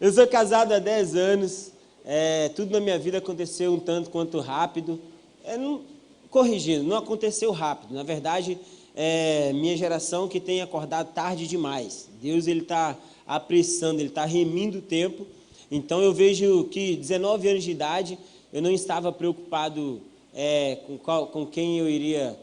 Eu sou casado há 10 anos, tudo na minha vida aconteceu um tanto quanto rápido. Corrigindo, não aconteceu rápido. Na verdade, minha geração que tem acordado tarde demais. Deus ele está apressando, ele está remindo o tempo. Então eu vejo que 19 anos de idade, eu não estava preocupado com quem eu iria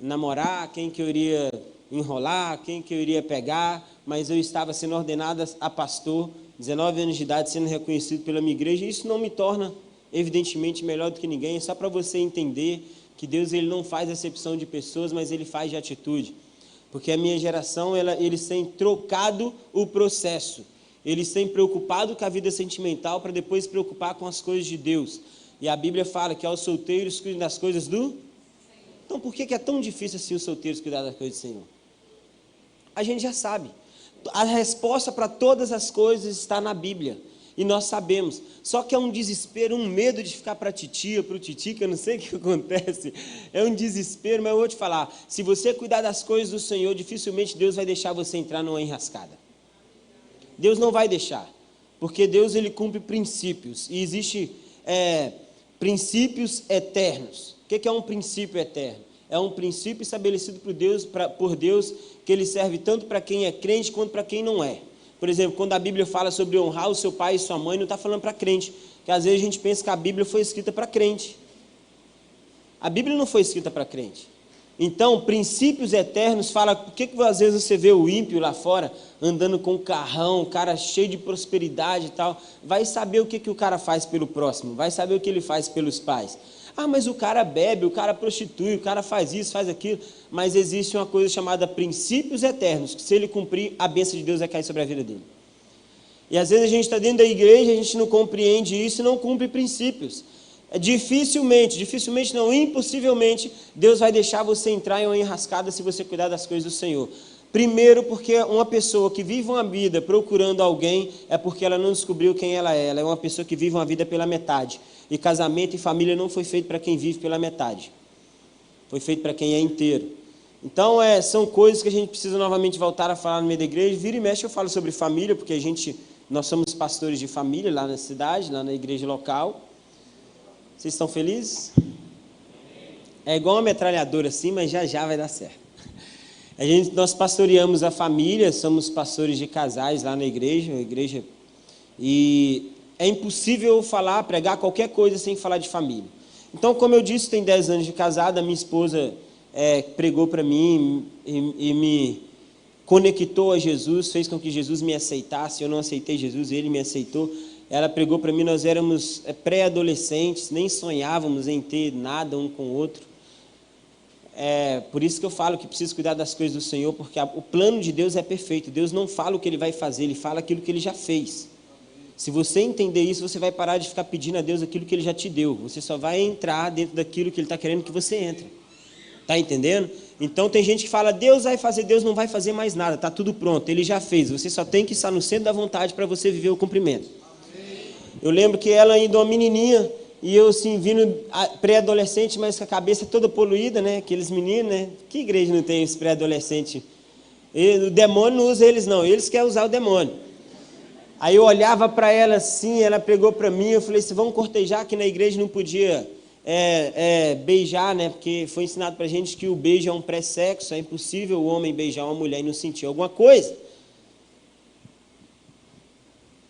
namorar, quem que eu iria enrolar, quem que eu iria pegar, mas eu estava sendo ordenado a pastor, 19 anos de idade, sendo reconhecido pela minha igreja. Isso não me torna, evidentemente, melhor do que ninguém, é só para você entender que Deus ele não faz acepção de pessoas, mas ele faz de atitude. Porque a minha geração, eles têm trocado o processo. Eles têm preocupado com a vida sentimental para depois se preocupar com as coisas de Deus. E a Bíblia fala que aos solteiros cuidem das coisas do... Então por que é tão difícil assim os solteiros cuidar das coisas do Senhor? A gente já sabe. A resposta para todas as coisas está na Bíblia. E nós sabemos. Só que é um desespero, um medo de ficar para a titia, para o titi, que eu não sei o que acontece. É um desespero, mas eu vou te falar. Se você cuidar das coisas do Senhor, dificilmente Deus vai deixar você entrar numa enrascada. Deus não vai deixar. Porque Deus ele cumpre princípios. E existe princípios eternos. O que é um princípio eterno? É um princípio estabelecido por Deus que ele serve tanto para quem é crente quanto para quem não é. Por exemplo, quando a Bíblia fala sobre honrar o seu pai e sua mãe, não está falando para crente, porque às vezes a gente pensa que a Bíblia foi escrita para crente. A Bíblia não foi escrita para crente. Então, princípios eternos fala, por que às vezes você vê o ímpio lá fora, andando com um carrão, um cara cheio de prosperidade e tal, vai saber o que o cara faz pelo próximo, vai saber o que ele faz pelos pais. Ah, mas o cara bebe, o cara prostitui, o cara faz isso, faz aquilo. Mas existe uma coisa chamada princípios eternos, que se ele cumprir, a bênção de Deus vai cair sobre a vida dele. E às vezes a gente está dentro da igreja, a gente não compreende isso e não cumpre princípios. Dificilmente não, impossivelmente, Deus vai deixar você entrar em uma enrascada se você cuidar das coisas do Senhor. Primeiro, porque uma pessoa que vive uma vida procurando alguém é porque ela não descobriu quem ela é. Ela é uma pessoa que vive uma vida pela metade. E casamento e família não foi feito para quem vive pela metade. Foi feito para quem é inteiro. Então, são coisas que a gente precisa novamente voltar a falar no meio da igreja. Vira e mexe eu falo sobre família, porque nós somos pastores de família lá na cidade, lá na igreja local. Vocês estão felizes? É igual uma metralhadora assim, mas já vai dar certo. Nós pastoreamos a família, somos pastores de casais lá na igreja, e é impossível pregar qualquer coisa sem falar de família. Então, como eu disse, tem 10 anos de casada, minha esposa pregou para mim e me conectou a Jesus, fez com que Jesus me aceitasse. Eu não aceitei Jesus, ele me aceitou. Ela pregou para mim, nós éramos pré-adolescentes, nem sonhávamos em ter nada um com o outro. Por isso que eu falo que preciso cuidar das coisas do Senhor, porque o plano de Deus é perfeito. Deus não fala o que Ele vai fazer, Ele fala aquilo que Ele já fez. Se você entender isso, você vai parar de ficar pedindo a Deus aquilo que Ele já te deu. Você só vai entrar dentro daquilo que Ele está querendo que você entre. Está entendendo? Então tem gente que fala, Deus vai fazer, Deus não vai fazer mais nada, está tudo pronto, Ele já fez. Você só tem que estar no centro da vontade para você viver o cumprimento. Eu lembro que ela ainda uma menininha, e eu assim, vindo pré-adolescente, mas com a cabeça toda poluída, né? Aqueles meninos, né? Que igreja não tem esse pré-adolescente? O demônio não usa eles não, eles querem usar o demônio. Aí eu olhava para ela assim, ela pregou para mim, eu falei assim, vamos cortejar, aqui na igreja não podia beijar, né? Porque foi ensinado para a gente que o beijo é um pré-sexo, é impossível o homem beijar uma mulher e não sentir alguma coisa.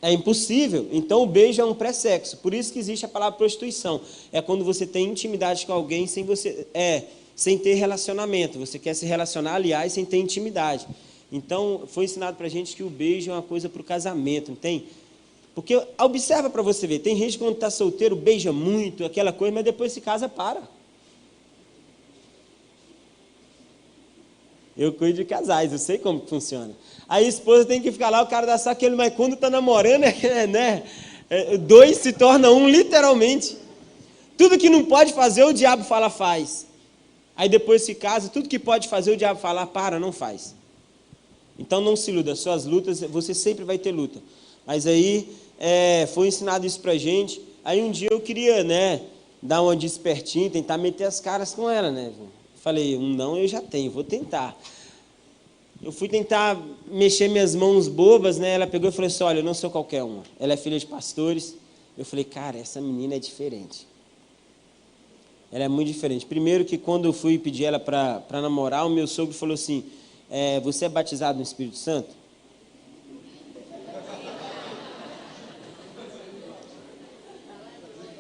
É impossível. Então o beijo é um pré-sexo. Por isso que existe a palavra prostituição. É quando você tem intimidade com alguém sem ter relacionamento. Você quer se relacionar, aliás, sem ter intimidade. Então foi ensinado para a gente que o beijo é uma coisa para o casamento, não tem? Porque observa para você ver, tem gente que quando está solteiro beija muito, aquela coisa, mas depois se casa, para. Eu cuido de casais, eu sei como que funciona. Aí a esposa tem que ficar lá, o cara dá só aquele, mas quando está namorando, né? Dois se torna um, literalmente. Tudo que não pode fazer, o diabo faz. Aí depois se casa, tudo que pode fazer, o diabo fala, para, não faz. Então não se iluda, suas lutas, você sempre vai ter luta. Mas aí foi ensinado isso pra gente. Aí um dia eu queria, né, dar uma despertinha, tentar meter as caras com ela, né? Falei, um não eu já tenho, vou tentar. eu fui tentar mexer minhas mãos bobas, né? Ela pegou e falou assim, olha, eu não sou qualquer uma. Ela é filha de pastores. Eu falei, cara, essa menina é diferente. Ela é muito diferente. Primeiro que quando eu fui pedir ela para namorar, o meu sogro falou assim, você é batizado no Espírito Santo?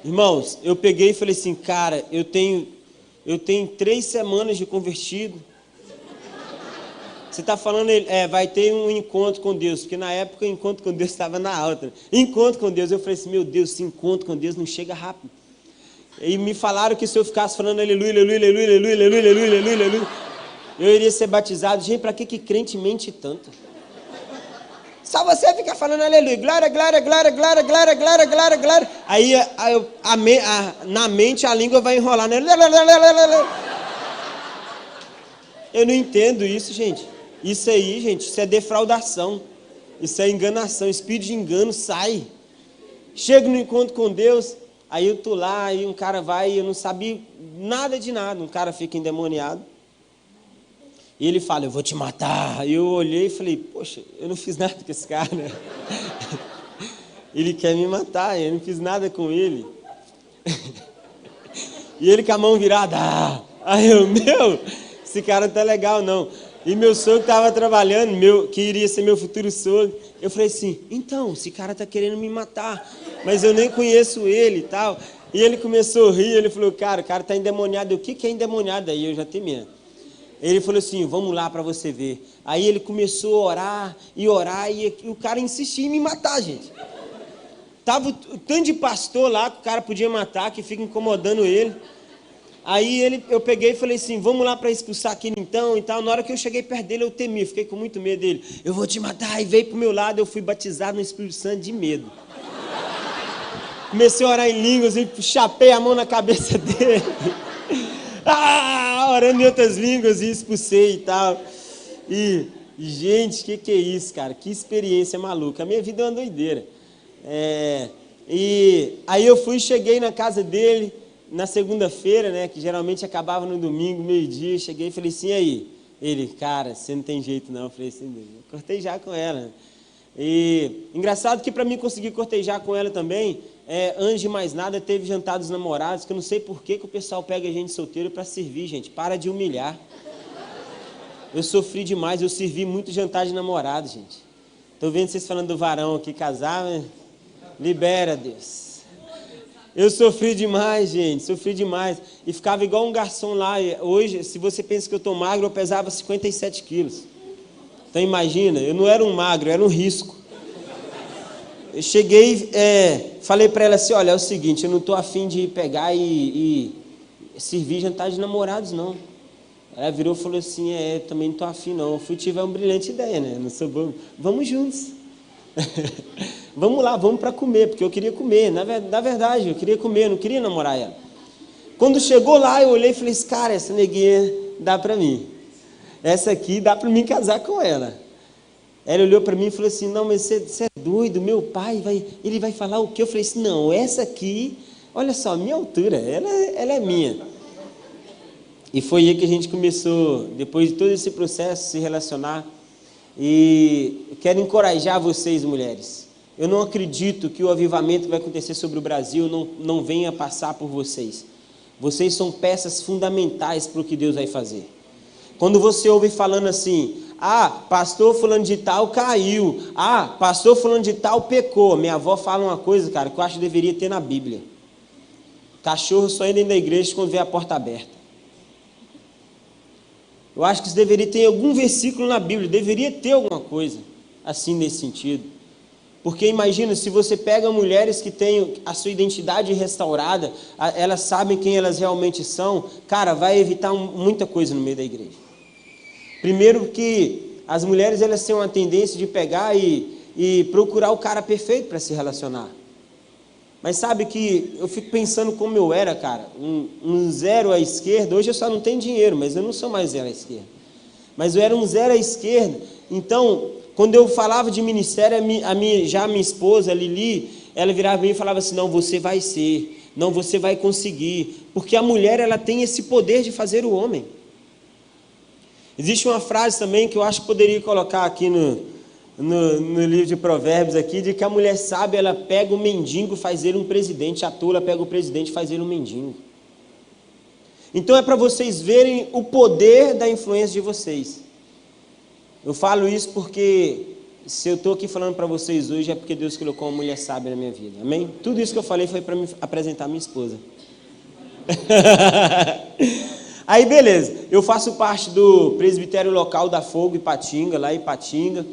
Irmãos, eu peguei e falei assim, cara, eu tenho 3 semanas de convertido. Você está falando, vai ter um encontro com Deus, porque na época o encontro com Deus estava na alta. Encontro com Deus, eu falei assim, meu Deus, esse encontro com Deus não chega rápido. E me falaram que se eu ficasse falando aleluia, aleluia, aleluia, aleluia, aleluia, aleluia, aleluia, aleluia, eu iria ser batizado. Gente, para que crente mente tanto? Só você fica falando aleluia, glória, glória, glória, glória, glória, glória, glória, glória. Aí na mente a língua vai enrolar, né? Eu não entendo isso, gente. Isso aí, gente, isso é defraudação. Isso é enganação. Espírito de engano sai. Chego no encontro com Deus, aí eu tô lá, aí um cara vai, eu não sabia nada de nada. Um cara fica endemoniado. E ele fala, eu vou te matar. Eu olhei e falei, poxa, eu não fiz nada com esse cara. Ele quer me matar, eu não fiz nada com ele. E ele com a mão virada. Aí eu, esse cara não tá legal não. E meu sogro estava trabalhando, que iria ser meu futuro sogro. Eu falei assim, então, esse cara tá querendo me matar, mas eu nem conheço ele e tal. E ele começou a rir, ele falou, cara, o cara tá endemoniado. O que é endemoniado? Aí eu já temia. Ele falou assim, vamos lá para você ver. Aí ele começou a orar, e o cara insistia em me matar, gente. Tava o tanto de pastor lá que o cara podia matar, que fica incomodando ele. Aí eu peguei e falei assim, vamos lá para expulsar aquele então e tal. Na hora que eu cheguei perto dele, eu temi, fiquei com muito medo dele. Eu vou te matar. E veio pro meu lado, eu fui batizado no Espírito Santo de medo. Comecei a orar em línguas e chapei a mão na cabeça dele. Orando em outras línguas e expulsei e tal. E gente, que é isso, cara? Que experiência maluca. A minha vida é uma doideira. E aí eu cheguei na casa dele, na segunda-feira, né, que geralmente acabava no domingo, meio-dia, cheguei e falei assim, e aí? Ele, cara, você não tem jeito não. Eu falei assim, eu cortejar com ela. E engraçado que para mim conseguir cortejar com ela também, antes de mais nada, teve jantar dos namorados, que eu não sei por que o pessoal pega gente solteiro para servir, gente. Para de humilhar. Eu sofri demais, eu servi muito jantar de namorado, gente. Tô vendo vocês falando do varão aqui, casar, né? Libera, Deus. Eu sofri demais, gente, sofri demais. E ficava igual um garçom lá. Hoje, se você pensa que eu estou magro, eu pesava 57 quilos. Então imagina, eu não era um magro, eu era um risco. Eu cheguei, falei para ela assim, olha, é o seguinte, eu não estou afim de pegar e servir jantar de namorados, não. Ela virou e falou assim, também não estou afim, não. Eu tive uma brilhante ideia, né? Não sou bobo. Vamos juntos. Vamos lá, vamos para comer, porque eu queria comer, na verdade, eu queria comer, eu não queria namorar ela. Quando chegou lá, eu olhei e falei assim, cara, essa neguinha dá para mim. Essa aqui dá para mim casar com ela. Ela olhou para mim e falou assim, não, mas você é doido, meu pai, ele vai falar o quê? Eu falei assim, não, essa aqui, olha só, a minha altura, ela é minha. E foi aí que a gente começou, depois de todo esse processo, se relacionar. E eu quero encorajar vocês, mulheres. Eu não acredito que o avivamento que vai acontecer sobre o Brasil não venha passar por vocês. Vocês são peças fundamentais para o que Deus vai fazer. Quando você ouve falando assim, pastor fulano de tal caiu, pastor fulano de tal pecou. Minha avó fala uma coisa, cara, que eu acho que deveria ter na Bíblia. Cachorro só entra dentro da igreja quando vê a porta aberta. Eu acho que isso deveria ter algum versículo na Bíblia, deveria ter alguma coisa assim nesse sentido. Porque imagina, se você pega mulheres que têm a sua identidade restaurada, elas sabem quem elas realmente são, cara, vai evitar muita coisa no meio da igreja. Primeiro que as mulheres elas têm uma tendência de pegar e procurar o cara perfeito para se relacionar. Mas sabe que eu fico pensando como eu era, cara, um zero à esquerda. Hoje eu só não tenho dinheiro, mas eu não sou mais zero à esquerda. Mas eu era um zero à esquerda. Então, quando eu falava de ministério, a minha esposa, a Lili, ela virava para mim e falava assim, não, você vai ser, não, você vai conseguir. Porque a mulher, ela tem esse poder de fazer o homem. Existe uma frase também que eu acho que poderia colocar aqui no livro de Provérbios aqui, de que a mulher sábia, ela pega o mendigo, faz ele um presidente, a tola pega o presidente, faz ele um mendigo. Então é para vocês verem o poder da influência de vocês. Eu falo isso porque se eu estou aqui falando para vocês hoje é porque Deus colocou uma mulher sábia na minha vida, amém? Tudo isso que eu falei foi para me apresentar minha esposa. Aí beleza, eu faço parte do presbitério local da Fogo Ipatinga, lá em Ipatinga.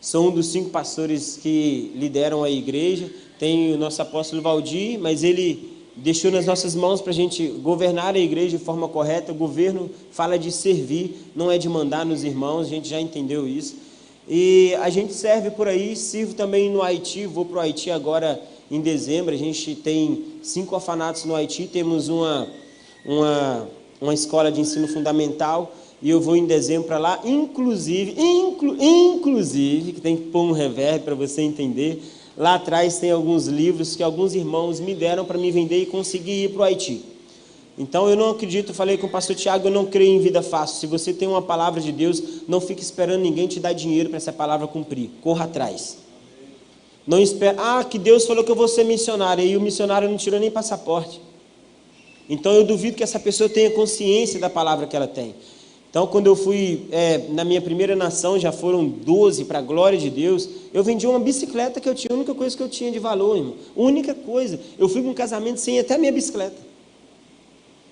Sou um dos 5 pastores que lideram a igreja. Tem o nosso apóstolo Valdir, mas ele deixou nas nossas mãos para a gente governar a igreja de forma correta. O governo fala de servir, não é de mandar nos irmãos, a gente já entendeu isso. E a gente serve por aí, sirvo também no Haiti, vou para o Haiti agora em dezembro. A gente tem 5 orfanatos no Haiti, temos uma escola de ensino fundamental, e eu vou em dezembro para lá, inclusive, que tem que pôr um reverb para você entender, lá atrás tem alguns livros que alguns irmãos me deram para me vender e conseguir ir para o Haiti. Então eu não acredito, falei com o pastor Tiago, eu não creio em vida fácil. Se você tem uma palavra de Deus, não fique esperando ninguém te dar dinheiro para essa palavra cumprir, corra atrás. Não espere, que Deus falou que eu vou ser missionário, e o missionário não tirou nem passaporte. Então eu duvido que essa pessoa tenha consciência da palavra que ela tem. Então quando eu fui na minha primeira nação, já foram 12 para a glória de Deus, eu vendi uma bicicleta que eu tinha, a única coisa que eu tinha de valor, irmão. Única coisa, eu fui para um casamento sem até minha bicicleta.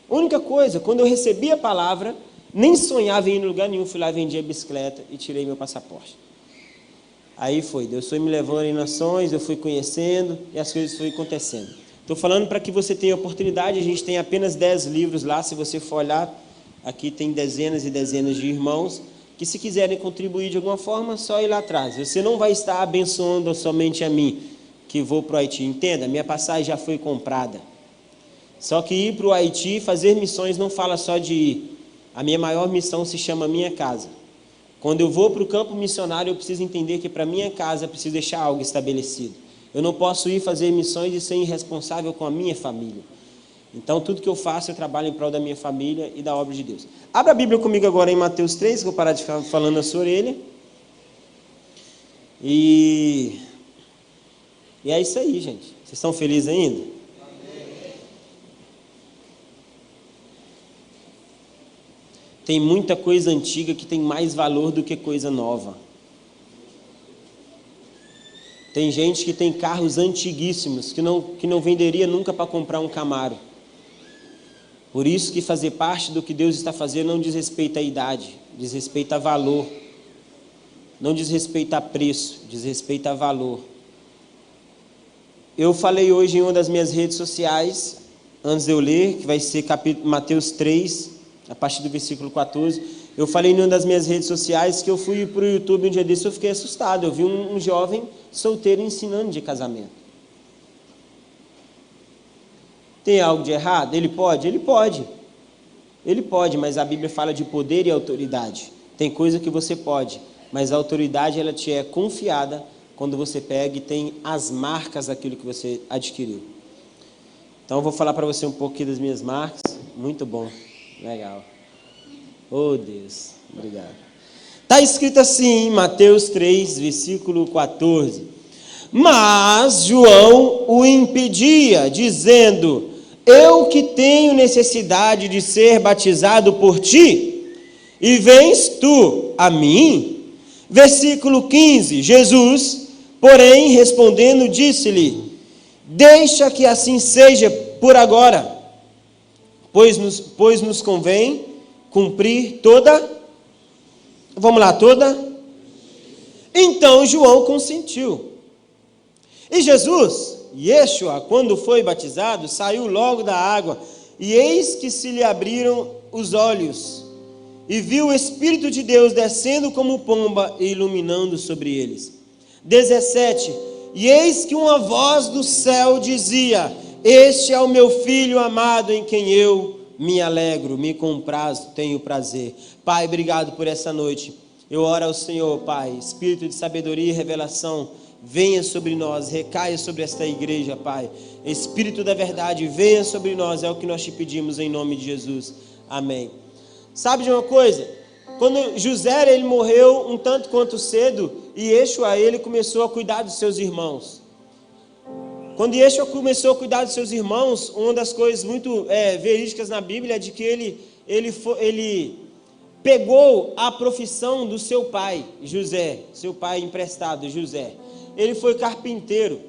Única coisa, quando eu recebi a palavra, nem sonhava em ir em lugar nenhum, fui lá, vendi a bicicleta e tirei meu passaporte. Aí foi, Deus foi me levando em nações, eu fui conhecendo e as coisas foram acontecendo. Estou falando para que você tenha oportunidade, a gente tem apenas 10 livros lá, se você for olhar, aqui tem dezenas e dezenas de irmãos, que se quiserem contribuir de alguma forma, só ir lá atrás. Você não vai estar abençoando somente a mim, que vou para o Haiti, entenda, minha passagem já foi comprada. Só que ir para o Haiti, fazer missões, não fala só de ir. A minha maior missão se chama minha casa. Quando eu vou para o campo missionário, eu preciso entender que para minha casa, eu preciso deixar algo estabelecido. Eu não posso ir fazer missões e ser irresponsável com a minha família. Então, tudo que eu faço, eu trabalho em prol da minha família e da obra de Deus. Abra a Bíblia comigo agora em Mateus 3, que eu vou parar de ficar falando na sua orelha. E é isso aí, gente. Vocês estão felizes ainda? Tem muita coisa antiga que tem mais valor do que coisa nova. Tem gente que tem carros antiguíssimos, que não venderia nunca para comprar um Camaro. Por isso que fazer parte do que Deus está fazendo não diz respeito à idade, diz respeito a valor. Não diz respeito a preço, diz respeito a valor. Eu falei hoje em uma das minhas redes sociais, antes de eu ler, que vai ser Mateus 3, a partir do versículo 14, eu falei em uma das minhas redes sociais que eu fui para o YouTube um dia desse, eu fiquei assustado, eu vi um jovem solteiro ensinando de casamento. Tem algo de errado? Ele pode? Ele pode. Ele pode, mas a Bíblia fala de poder e autoridade. Tem coisa que você pode, mas a autoridade ela te é confiada quando você pega e tem as marcas daquilo que você adquiriu. Então eu vou falar para você um pouquinho das minhas marcas. Muito bom. Legal. Oh Deus, obrigado. Está escrito assim em Mateus 3, versículo 14. Mas João o impedia, dizendo: eu que tenho necessidade de ser batizado por ti, e vens tu a mim? Versículo 15. Jesus, porém, respondendo, disse-lhe: deixa que assim seja por agora, pois nos convém cumprir toda. Vamos lá, toda? Então João consentiu. E Jesus, Yeshua, quando foi batizado, saiu logo da água, e eis que se lhe abriram os olhos, e viu o Espírito de Deus descendo como pomba e iluminando sobre eles. 17. E eis que uma voz do céu dizia: este é o meu filho amado, em quem eu me alegro, me comprazo, tenho prazer. Pai, obrigado por essa noite. Eu oro ao Senhor, Pai, Espírito de sabedoria e revelação, venha sobre nós, recaia sobre esta igreja, Pai. Espírito da verdade, venha sobre nós, é o que nós te pedimos em nome de Jesus. Amém. Sabe de uma coisa? Quando José ele morreu um tanto quanto cedo, e Yeshua ele começou a cuidar dos seus irmãos. Quando Yeshua começou a cuidar dos seus irmãos, uma das coisas muito verídicas na Bíblia é de que ele pegou a profissão do seu pai, José, seu pai emprestado, José. Ele foi carpinteiro.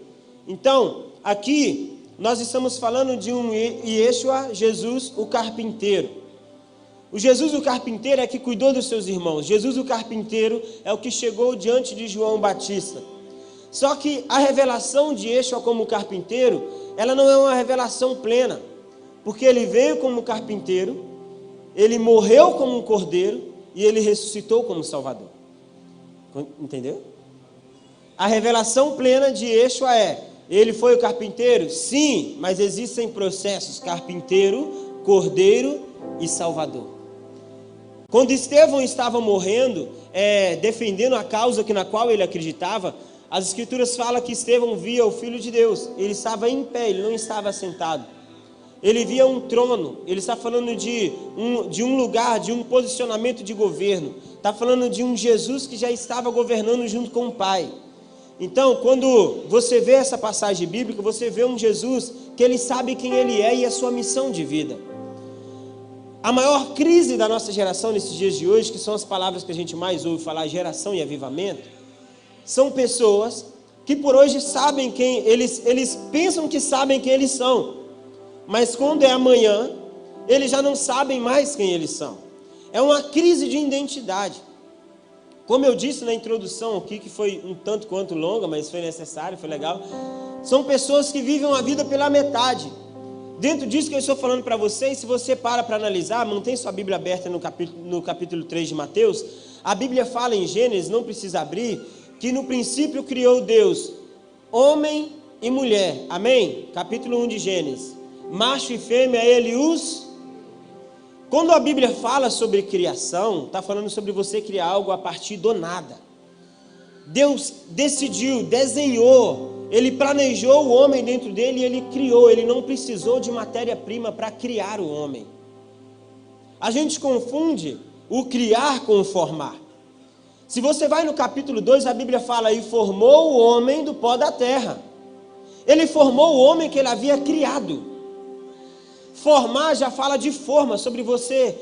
Então, aqui nós estamos falando de um Yeshua, Jesus, o carpinteiro. O Jesus, o carpinteiro, é que cuidou dos seus irmãos. Jesus, o carpinteiro, é o que chegou diante de João Batista. Só que a revelação de Yeshua como carpinteiro, ela não é uma revelação plena, porque ele veio como carpinteiro, ele morreu como um cordeiro e ele ressuscitou como Salvador. Entendeu? A revelação plena de Yeshua ele foi o carpinteiro? Sim, mas existem processos: carpinteiro, cordeiro e Salvador. Quando Estevão estava morrendo, defendendo a causa na qual ele acreditava, as Escrituras falam que Estevão via o Filho de Deus. Ele estava em pé, ele não estava sentado. Ele via um trono. Ele está falando de um lugar, de um posicionamento de governo. Está falando de um Jesus que já estava governando junto com o Pai. Então, quando você vê essa passagem bíblica, você vê um Jesus que ele sabe quem ele é e a sua missão de vida. A maior crise da nossa geração nesses dias de hoje, que são as palavras que a gente mais ouve falar, geração e avivamento, são pessoas que por hoje sabem quem eles pensam que sabem quem eles são, mas quando é amanhã, eles já não sabem mais quem eles são. É uma crise de identidade. Como eu disse na introdução aqui, que foi um tanto quanto longa, mas foi necessário, foi legal. São pessoas que vivem a vida pela metade. Dentro disso que eu estou falando para vocês, se você para analisar, mantém sua Bíblia aberta no capítulo 3 de Mateus, a Bíblia fala em Gênesis, não precisa abrir, que no princípio criou Deus homem e mulher, amém? Capítulo 1 de Gênesis, macho e fêmea ele os... Quando a Bíblia fala sobre criação, está falando sobre você criar algo a partir do nada. Deus decidiu, desenhou, ele planejou o homem dentro dele e ele criou, ele não precisou de matéria-prima para criar o homem. A gente confunde o criar com o formar. Se você vai no capítulo 2, a Bíblia fala, e formou o homem do pó da terra. Ele formou o homem que ele havia criado. Formar já fala de forma, sobre você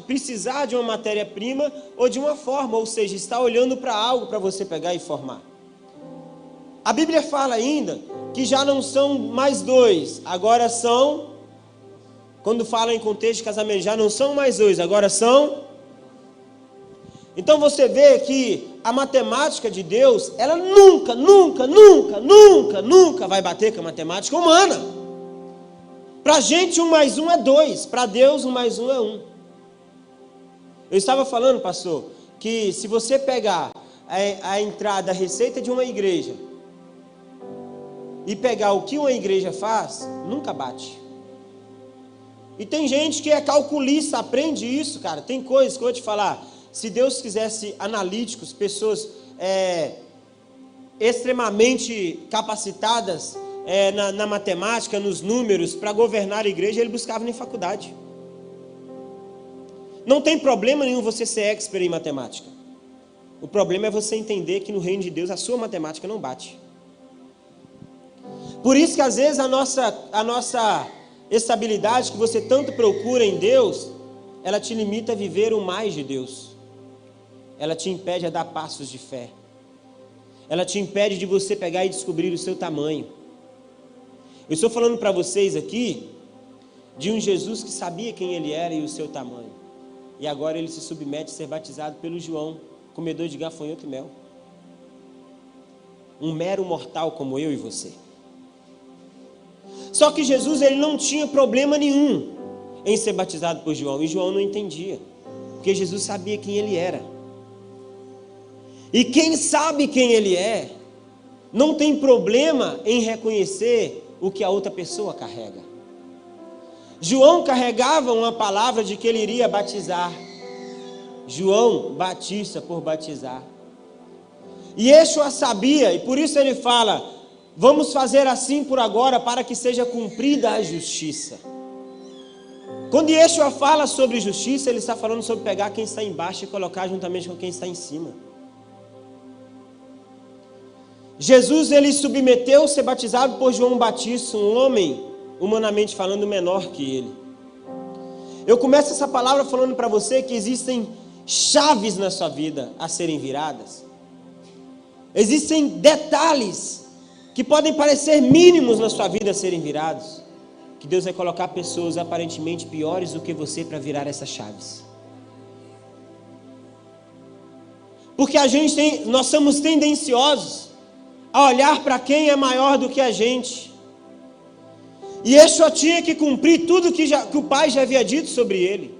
precisar de uma matéria-prima ou de uma forma, ou seja, está olhando para algo para você pegar e formar. A Bíblia fala ainda que já não são mais dois, agora são, quando fala em contexto de casamento, já não são mais dois, agora são... Então você vê que a matemática de Deus, ela nunca vai bater com a matemática humana. Para a gente 1 mais 1 é 2, para Deus 1 mais 1 é 1. Eu estava falando, pastor, que se você pegar a entrada, a receita de uma igreja e pegar o que uma igreja faz, nunca bate. E tem gente que é calculista, aprende isso, cara. Tem coisas que eu vou te falar. Se Deus quisesse analíticos, pessoas extremamente capacitadas na matemática, nos números, para governar a igreja, ele buscava em faculdade. Não tem problema nenhum você ser expert em matemática. O problema é você entender que no reino de Deus a sua matemática não bate. Por isso que às vezes a nossa estabilidade que você tanto procura em Deus, ela te limita a viver o mais de Deus. Ela te impede a dar passos de fé. Ela te impede de você pegar e descobrir o seu tamanho. Eu estou falando para vocês aqui de um Jesus que sabia quem ele era e o seu tamanho. E agora ele se submete a ser batizado pelo João, comedor de gafanhoto e mel. Um mero mortal como eu e você. Só que Jesus ele não tinha problema nenhum em ser batizado por João. E João não entendia. Porque Jesus sabia quem ele era. E quem sabe quem ele é, não tem problema em reconhecer o que a outra pessoa carrega. João carregava uma palavra de que ele iria batizar. João Batista por batizar. E Yeshua sabia, e por isso ele fala, vamos fazer assim por agora, para que seja cumprida a justiça. Quando Yeshua fala sobre justiça, ele está falando sobre pegar quem está embaixo e colocar juntamente com quem está em cima. Jesus, ele submeteu ser batizado por João Batista, um homem, humanamente falando, menor que ele. Eu começo essa palavra falando para você que existem chaves na sua vida a serem viradas. Existem detalhes que podem parecer mínimos na sua vida a serem virados, que Deus vai colocar pessoas aparentemente piores do que você para virar essas chaves. Porque nós somos tendenciosos a olhar para quem é maior do que a gente. E Yeshua tinha que cumprir tudo que o Pai já havia dito sobre ele.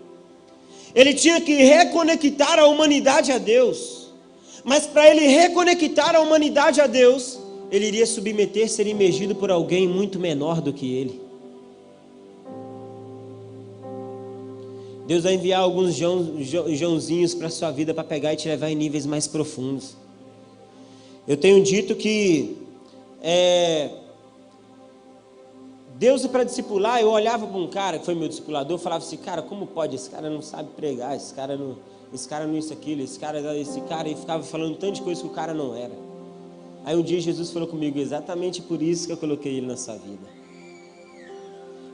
Ele tinha que reconectar a humanidade a Deus. Mas para ele reconectar a humanidade a Deus, ele iria submeter, ser imergido por alguém muito menor do que ele. Deus vai enviar alguns Joãozinhos para a sua vida para pegar e te levar em níveis mais profundos. Eu tenho dito que Deus, para discipular, eu olhava para um cara que foi meu discipulador, eu falava assim, cara, como pode? Esse cara não sabe pregar, esse cara não isso, aquilo, esse cara, e ficava falando tanto de coisa que o cara não era. Aí um dia Jesus falou comigo, exatamente por isso que eu coloquei ele na sua vida.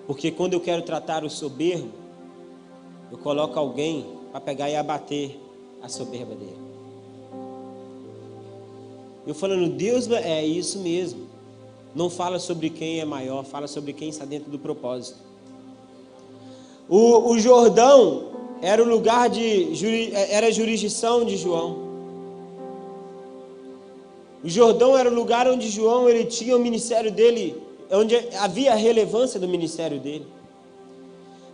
Porque quando eu quero tratar o soberbo, eu coloco alguém para pegar e abater a soberba dele. Eu falando, Deus, é isso mesmo. Não fala sobre quem é maior, fala sobre quem está dentro do propósito. O Jordão era o lugar era a jurisdição de João. O Jordão era o lugar onde João ele tinha o ministério dele, onde havia a relevância do ministério dele.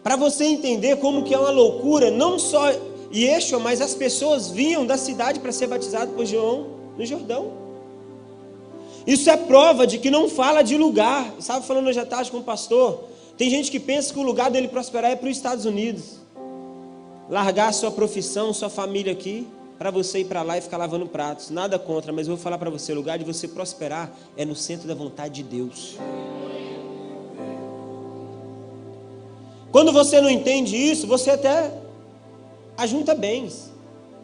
Para você entender como que é uma loucura, não só Yeshua, mas as pessoas vinham da cidade para ser batizado por João no Jordão. Isso é prova de que não fala de lugar. Eu estava falando hoje à tarde com o pastor. Tem gente que pensa que o lugar dele prosperar é para os Estados Unidos. Largar a sua profissão, sua família aqui, para você ir para lá e ficar lavando pratos. Nada contra, mas eu vou falar para você, o lugar de você prosperar é no centro da vontade de Deus. Quando você não entende isso, você até ajunta bens,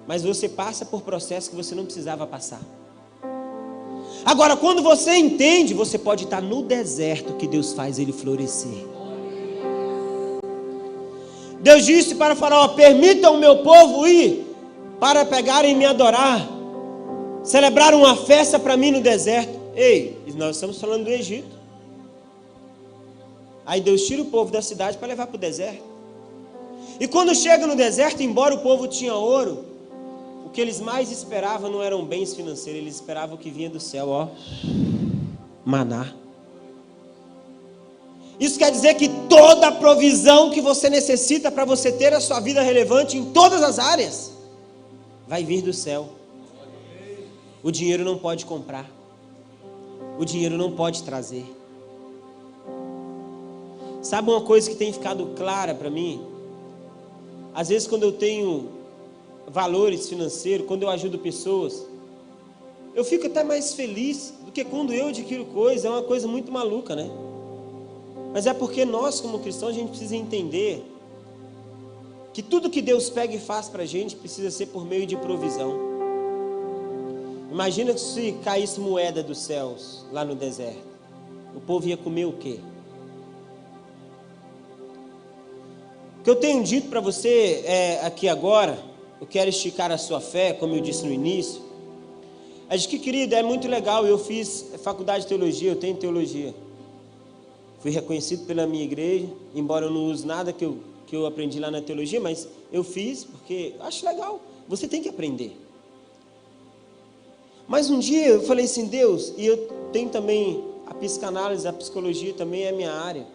mas você passa por processos que você não precisava passar. Agora, quando você entende, você pode estar no deserto que Deus faz ele florescer. Deus disse para Faraó, permita o meu povo ir para pegarem e me adorar, celebrar uma festa para mim no deserto. Ei, nós estamos falando do Egito. Aí Deus tira o povo da cidade para levar para o deserto. E quando chega no deserto, embora o povo tinha ouro, o que eles mais esperavam não eram bens financeiros, eles esperavam o que vinha do céu, ó, maná. Isso quer dizer que toda a provisão que você necessita para você ter a sua vida relevante em todas as áreas, vai vir do céu. O dinheiro não pode comprar. O dinheiro não pode trazer. Sabe uma coisa que tem ficado clara para mim? Às vezes quando eu tenho valores financeiros, quando eu ajudo pessoas, eu fico até mais feliz do que quando eu adquiro coisa. É uma coisa muito maluca, né? Mas é porque nós como cristãos a gente precisa entender que tudo que Deus pega e faz para a gente precisa ser por meio de provisão. Imagina que se caísse moeda dos céus lá no deserto, o povo ia comer o quê? O que eu tenho dito para você aqui agora, eu quero esticar a sua fé, como eu disse no início. Acho que, querido, é muito legal. Eu fiz faculdade de teologia, eu tenho teologia. Fui reconhecido pela minha igreja, embora eu não use nada que eu aprendi lá na teologia, mas eu fiz porque acho legal. Você tem que aprender. Mas um dia eu falei assim, Deus, e eu tenho também a psicanálise, a psicologia também é a minha área.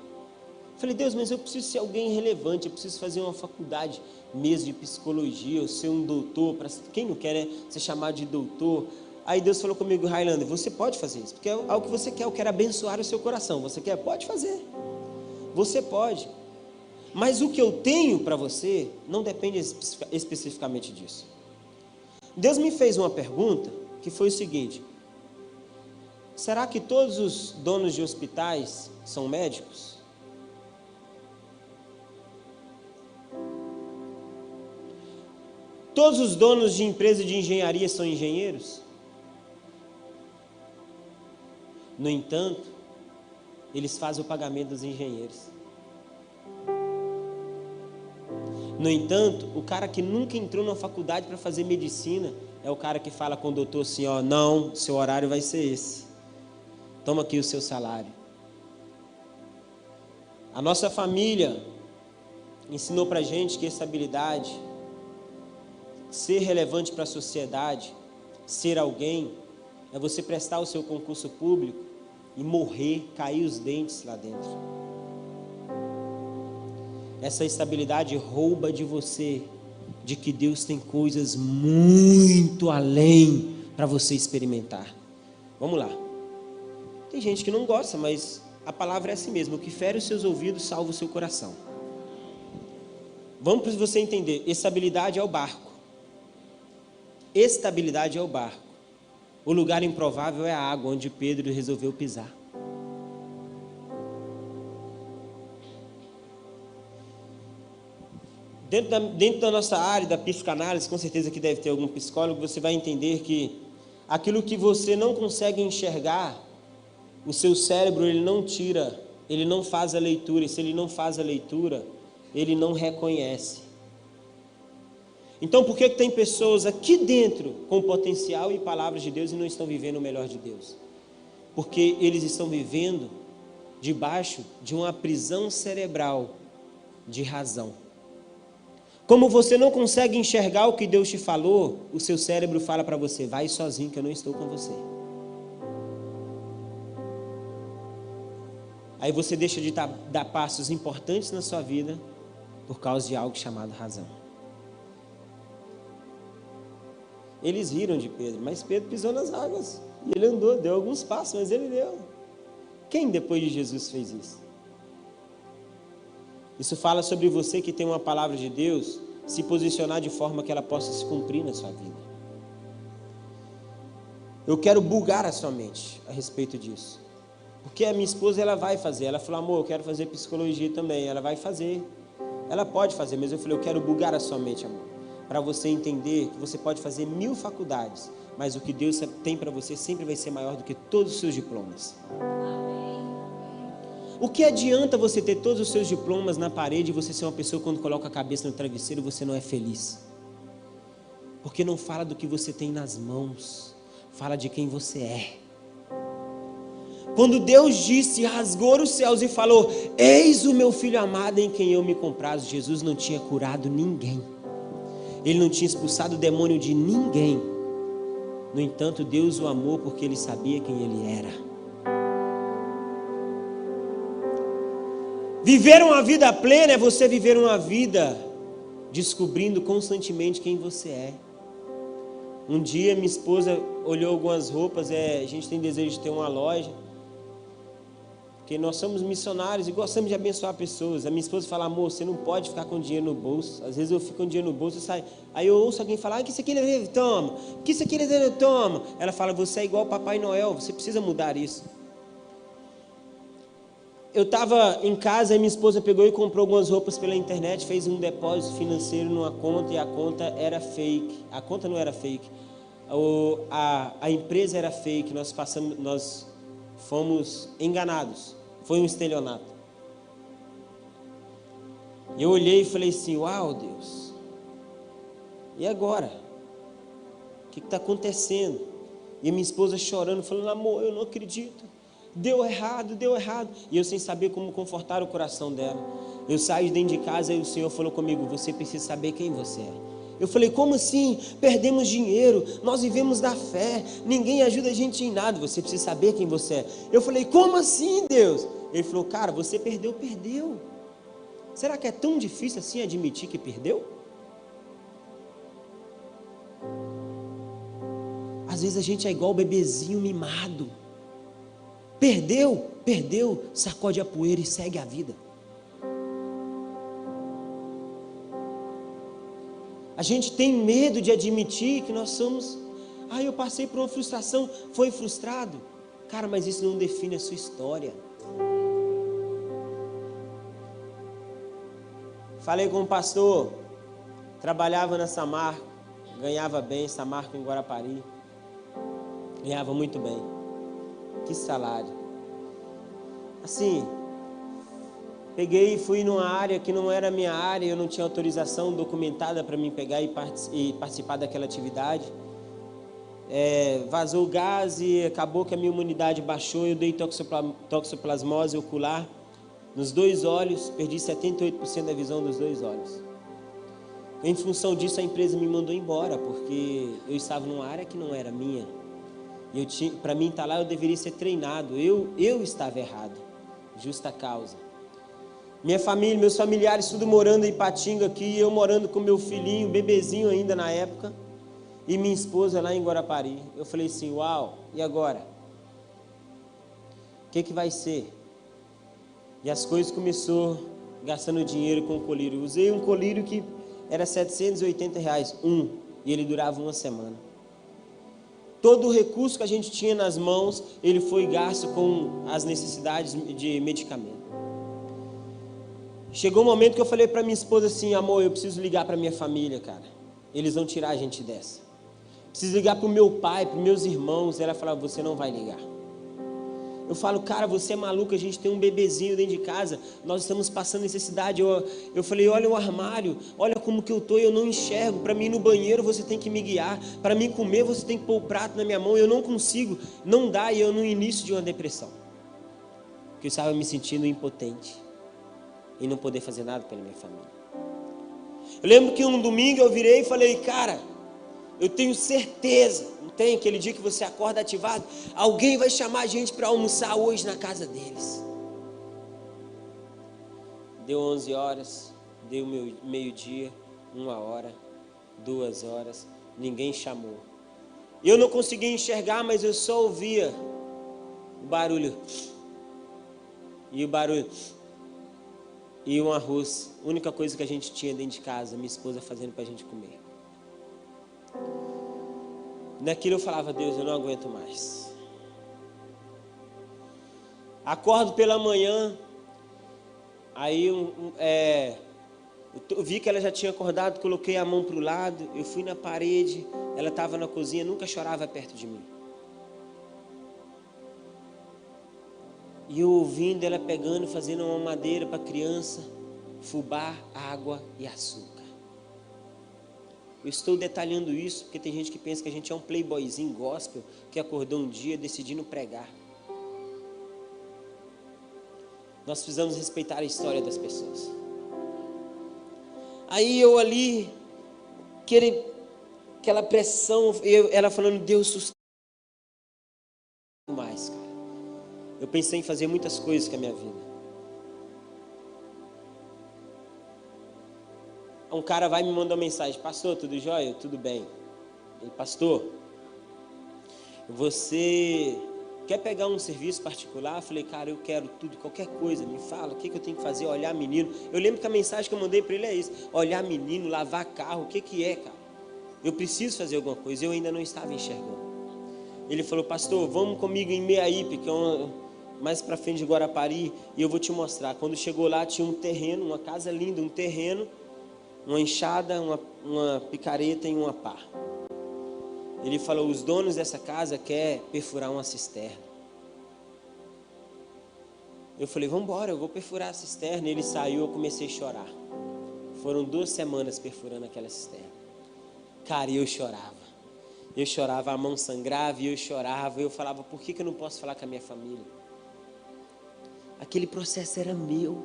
Falei, Deus, mas eu preciso ser alguém relevante, eu preciso fazer uma faculdade mesmo de psicologia, eu ser um doutor, quem não quer, né, ser chamado de doutor. Aí Deus falou comigo, Highlander, você pode fazer isso, porque é o que você quer, eu quero abençoar o seu coração. Você quer? Pode fazer. Você pode. Mas o que eu tenho para você não depende especificamente disso. Deus me fez uma pergunta que foi o seguinte: será que todos os donos de hospitais são médicos? Todos os donos de empresa de engenharia são engenheiros? No entanto, eles fazem o pagamento dos engenheiros. No entanto, o cara que nunca entrou na faculdade para fazer medicina é o cara que fala com o doutor assim, ó, não, seu horário vai ser esse. Toma aqui o seu salário. A nossa família ensinou para a gente que estabilidade, ser relevante para a sociedade, ser alguém, é você prestar o seu concurso público e morrer, cair os dentes lá dentro. Essa estabilidade rouba de você, de que Deus tem coisas muito além para você experimentar. Vamos lá. Tem gente que não gosta, mas a palavra é assim mesmo: o que fere os seus ouvidos salva o seu coração. Vamos para você entender. Estabilidade é o barco. Estabilidade é o barco. O lugar improvável é a água onde Pedro resolveu pisar. Dentro da nossa área da psicanálise, com certeza que deve ter algum psicólogo, você vai entender que aquilo que você não consegue enxergar, o seu cérebro ele não tira, ele não faz a leitura, e se ele não faz a leitura, ele não reconhece. Então por que tem pessoas aqui dentro com potencial e palavras de Deus e não estão vivendo o melhor de Deus? Porque eles estão vivendo debaixo de uma prisão cerebral de razão. Como você não consegue enxergar o que Deus te falou, o seu cérebro fala para você, vai sozinho que eu não estou com você. Aí você deixa de dar passos importantes na sua vida por causa de algo chamado razão. Eles riram de Pedro, mas Pedro pisou nas águas. E ele andou, deu alguns passos, mas ele deu. Quem depois de Jesus fez isso? Isso fala sobre você que tem uma palavra de Deus, se posicionar de forma que ela possa se cumprir na sua vida. Eu quero bugar a sua mente a respeito disso. Porque a minha esposa, ela vai fazer. Ela falou, amor, eu quero fazer psicologia também. Ela vai fazer. Ela pode fazer, mas eu falei, eu quero bugar a sua mente, amor. Para você entender que você pode fazer 1000 faculdades, mas o que Deus tem para você sempre vai ser maior do que todos os seus diplomas. O que adianta você ter todos os seus diplomas na parede e você ser uma pessoa que quando coloca a cabeça no travesseiro você não é feliz? Porque não fala do que você tem nas mãos, fala de quem você é. Quando Deus disse, rasgou os céus e falou, eis o meu filho amado em quem eu me comprazo, Jesus não tinha curado ninguém. Ele não tinha expulsado o demônio de ninguém. No entanto, Deus o amou porque ele sabia quem ele era. Viver uma vida plena é você viver uma vida descobrindo constantemente quem você é. Um dia minha esposa olhou algumas roupas, a gente tem desejo de ter uma loja, porque nós somos missionários e gostamos de abençoar pessoas. A minha esposa fala, amor, você não pode ficar com dinheiro no bolso. Às vezes eu fico com dinheiro no bolso e saio. Aí eu ouço alguém falar, que isso aqui ele toma, que isso aqui ele toma. Ela fala, você é igual ao Papai Noel, você precisa mudar isso. Eu estava em casa e minha esposa pegou e comprou algumas roupas pela internet, fez um depósito financeiro numa conta e a conta era fake. A conta não era fake, a empresa era fake, nós fomos enganados, foi um estelionato. Eu olhei e falei assim, uau Deus, e agora? O que está acontecendo? E minha esposa chorando, falando, amor, eu não acredito. Deu errado. E eu sem saber como confortar o coração dela. Eu saí dentro de casa e o Senhor falou comigo, você precisa saber quem você é. Eu falei, como assim? Perdemos dinheiro, nós vivemos da fé, ninguém ajuda a gente em nada, você precisa saber quem você é. Eu falei, como assim, Deus? Ele falou, cara, você perdeu. Será que é tão difícil assim admitir que perdeu? Às vezes a gente é igual o bebezinho mimado. Perdeu, sacode a poeira e segue a vida. A gente tem medo de admitir que nós somos, eu passei por uma frustração, foi frustrado. Cara, mas isso não define a sua história. Falei com um pastor, trabalhava na Samar, ganhava bem, Samarco em Guarapari. Ganhava muito bem. Que salário. Assim, peguei e fui numa área que não era a minha área, eu não tinha autorização documentada para mim pegar e participar daquela atividade. Vazou gás e acabou que a minha imunidade baixou, eu dei toxoplasmose ocular nos 2 olhos, perdi 78% da visão dos 2 olhos. Em função disso, a empresa me mandou embora, porque eu estava numa área que não era minha. Para mim estar lá, eu deveria ser treinado. Eu estava errado. Justa causa. Minha família, meus familiares, tudo morando em Ipatinga aqui, eu morando com meu filhinho, bebezinho ainda na época, e minha esposa lá em Guarapari. Eu falei assim, uau, e agora? O que vai ser? E as coisas começou gastando dinheiro com colírio. Eu usei um colírio que era R$780, e ele durava 1 semana. Todo o recurso que a gente tinha nas mãos, ele foi gasto com as necessidades de medicamento. Chegou um momento que eu falei para minha esposa assim, amor, eu preciso ligar para minha família, cara. Eles vão tirar a gente dessa. Preciso ligar para o meu pai, para os meus irmãos. Ela falava, você não vai ligar. Eu falo, cara, você é maluco, a gente tem um bebezinho dentro de casa, nós estamos passando necessidade. Eu falei, olha o armário, olha como que eu estou, eu não enxergo. Para mim ir no banheiro você tem que me guiar, para mim comer você tem que pôr o prato na minha mão, eu não consigo, não dá. E eu no início de uma depressão, porque eu estava me sentindo impotente e não poder fazer nada pela minha família. Eu lembro que um domingo eu virei e falei, cara, eu tenho certeza, não tem aquele dia que você acorda ativado, alguém vai chamar a gente para almoçar hoje na casa deles. Deu 11 horas, deu meio-dia, 1 hora, 2 horas, ninguém chamou. Eu não conseguia enxergar, mas eu só ouvia o barulho. E o barulho. E um arroz, única coisa que a gente tinha dentro de casa, minha esposa fazendo para a gente comer. Naquilo eu falava, Deus, eu não aguento mais. Acordo pela manhã, aí eu vi que ela já tinha acordado, coloquei a mão para o lado, eu fui na parede, ela estava na cozinha, nunca chorava perto de mim. E eu ouvindo ela pegando, fazendo uma madeira para criança, fubá, água e açúcar. Eu estou detalhando isso porque tem gente que pensa que a gente é um playboyzinho gospel que acordou um dia decidindo pregar. Nós precisamos respeitar a história das pessoas. Aí eu ali, aquela pressão, ela falando, Deus sustenta mais, cara. Eu pensei em fazer muitas coisas com a minha vida. Um cara vai e me manda uma mensagem, pastor, tudo jóia? Tudo bem. Ele, pastor, você quer pegar um serviço particular? Eu falei, cara, eu quero tudo, qualquer coisa, me fala, o que eu tenho que fazer? Olhar menino. Eu lembro que a mensagem que eu mandei para ele é isso, olhar menino, lavar carro, o que é, cara? Eu preciso fazer alguma coisa, eu ainda não estava enxergando. Ele falou, pastor, vamos comigo em Meaípe, que é mais para frente de Guarapari, e eu vou te mostrar. Quando chegou lá, tinha um terreno, uma casa linda, um terreno, uma enxada, uma picareta e uma pá. Ele falou, os donos dessa casa querem perfurar uma cisterna. Eu falei, vamos embora, eu vou perfurar a cisterna. Ele saiu, eu comecei a chorar. Foram 2 semanas perfurando aquela cisterna. Cara, eu chorava. Eu chorava, a mão sangrava e eu chorava. Eu falava, por que eu não posso falar com a minha família? Aquele processo era meu.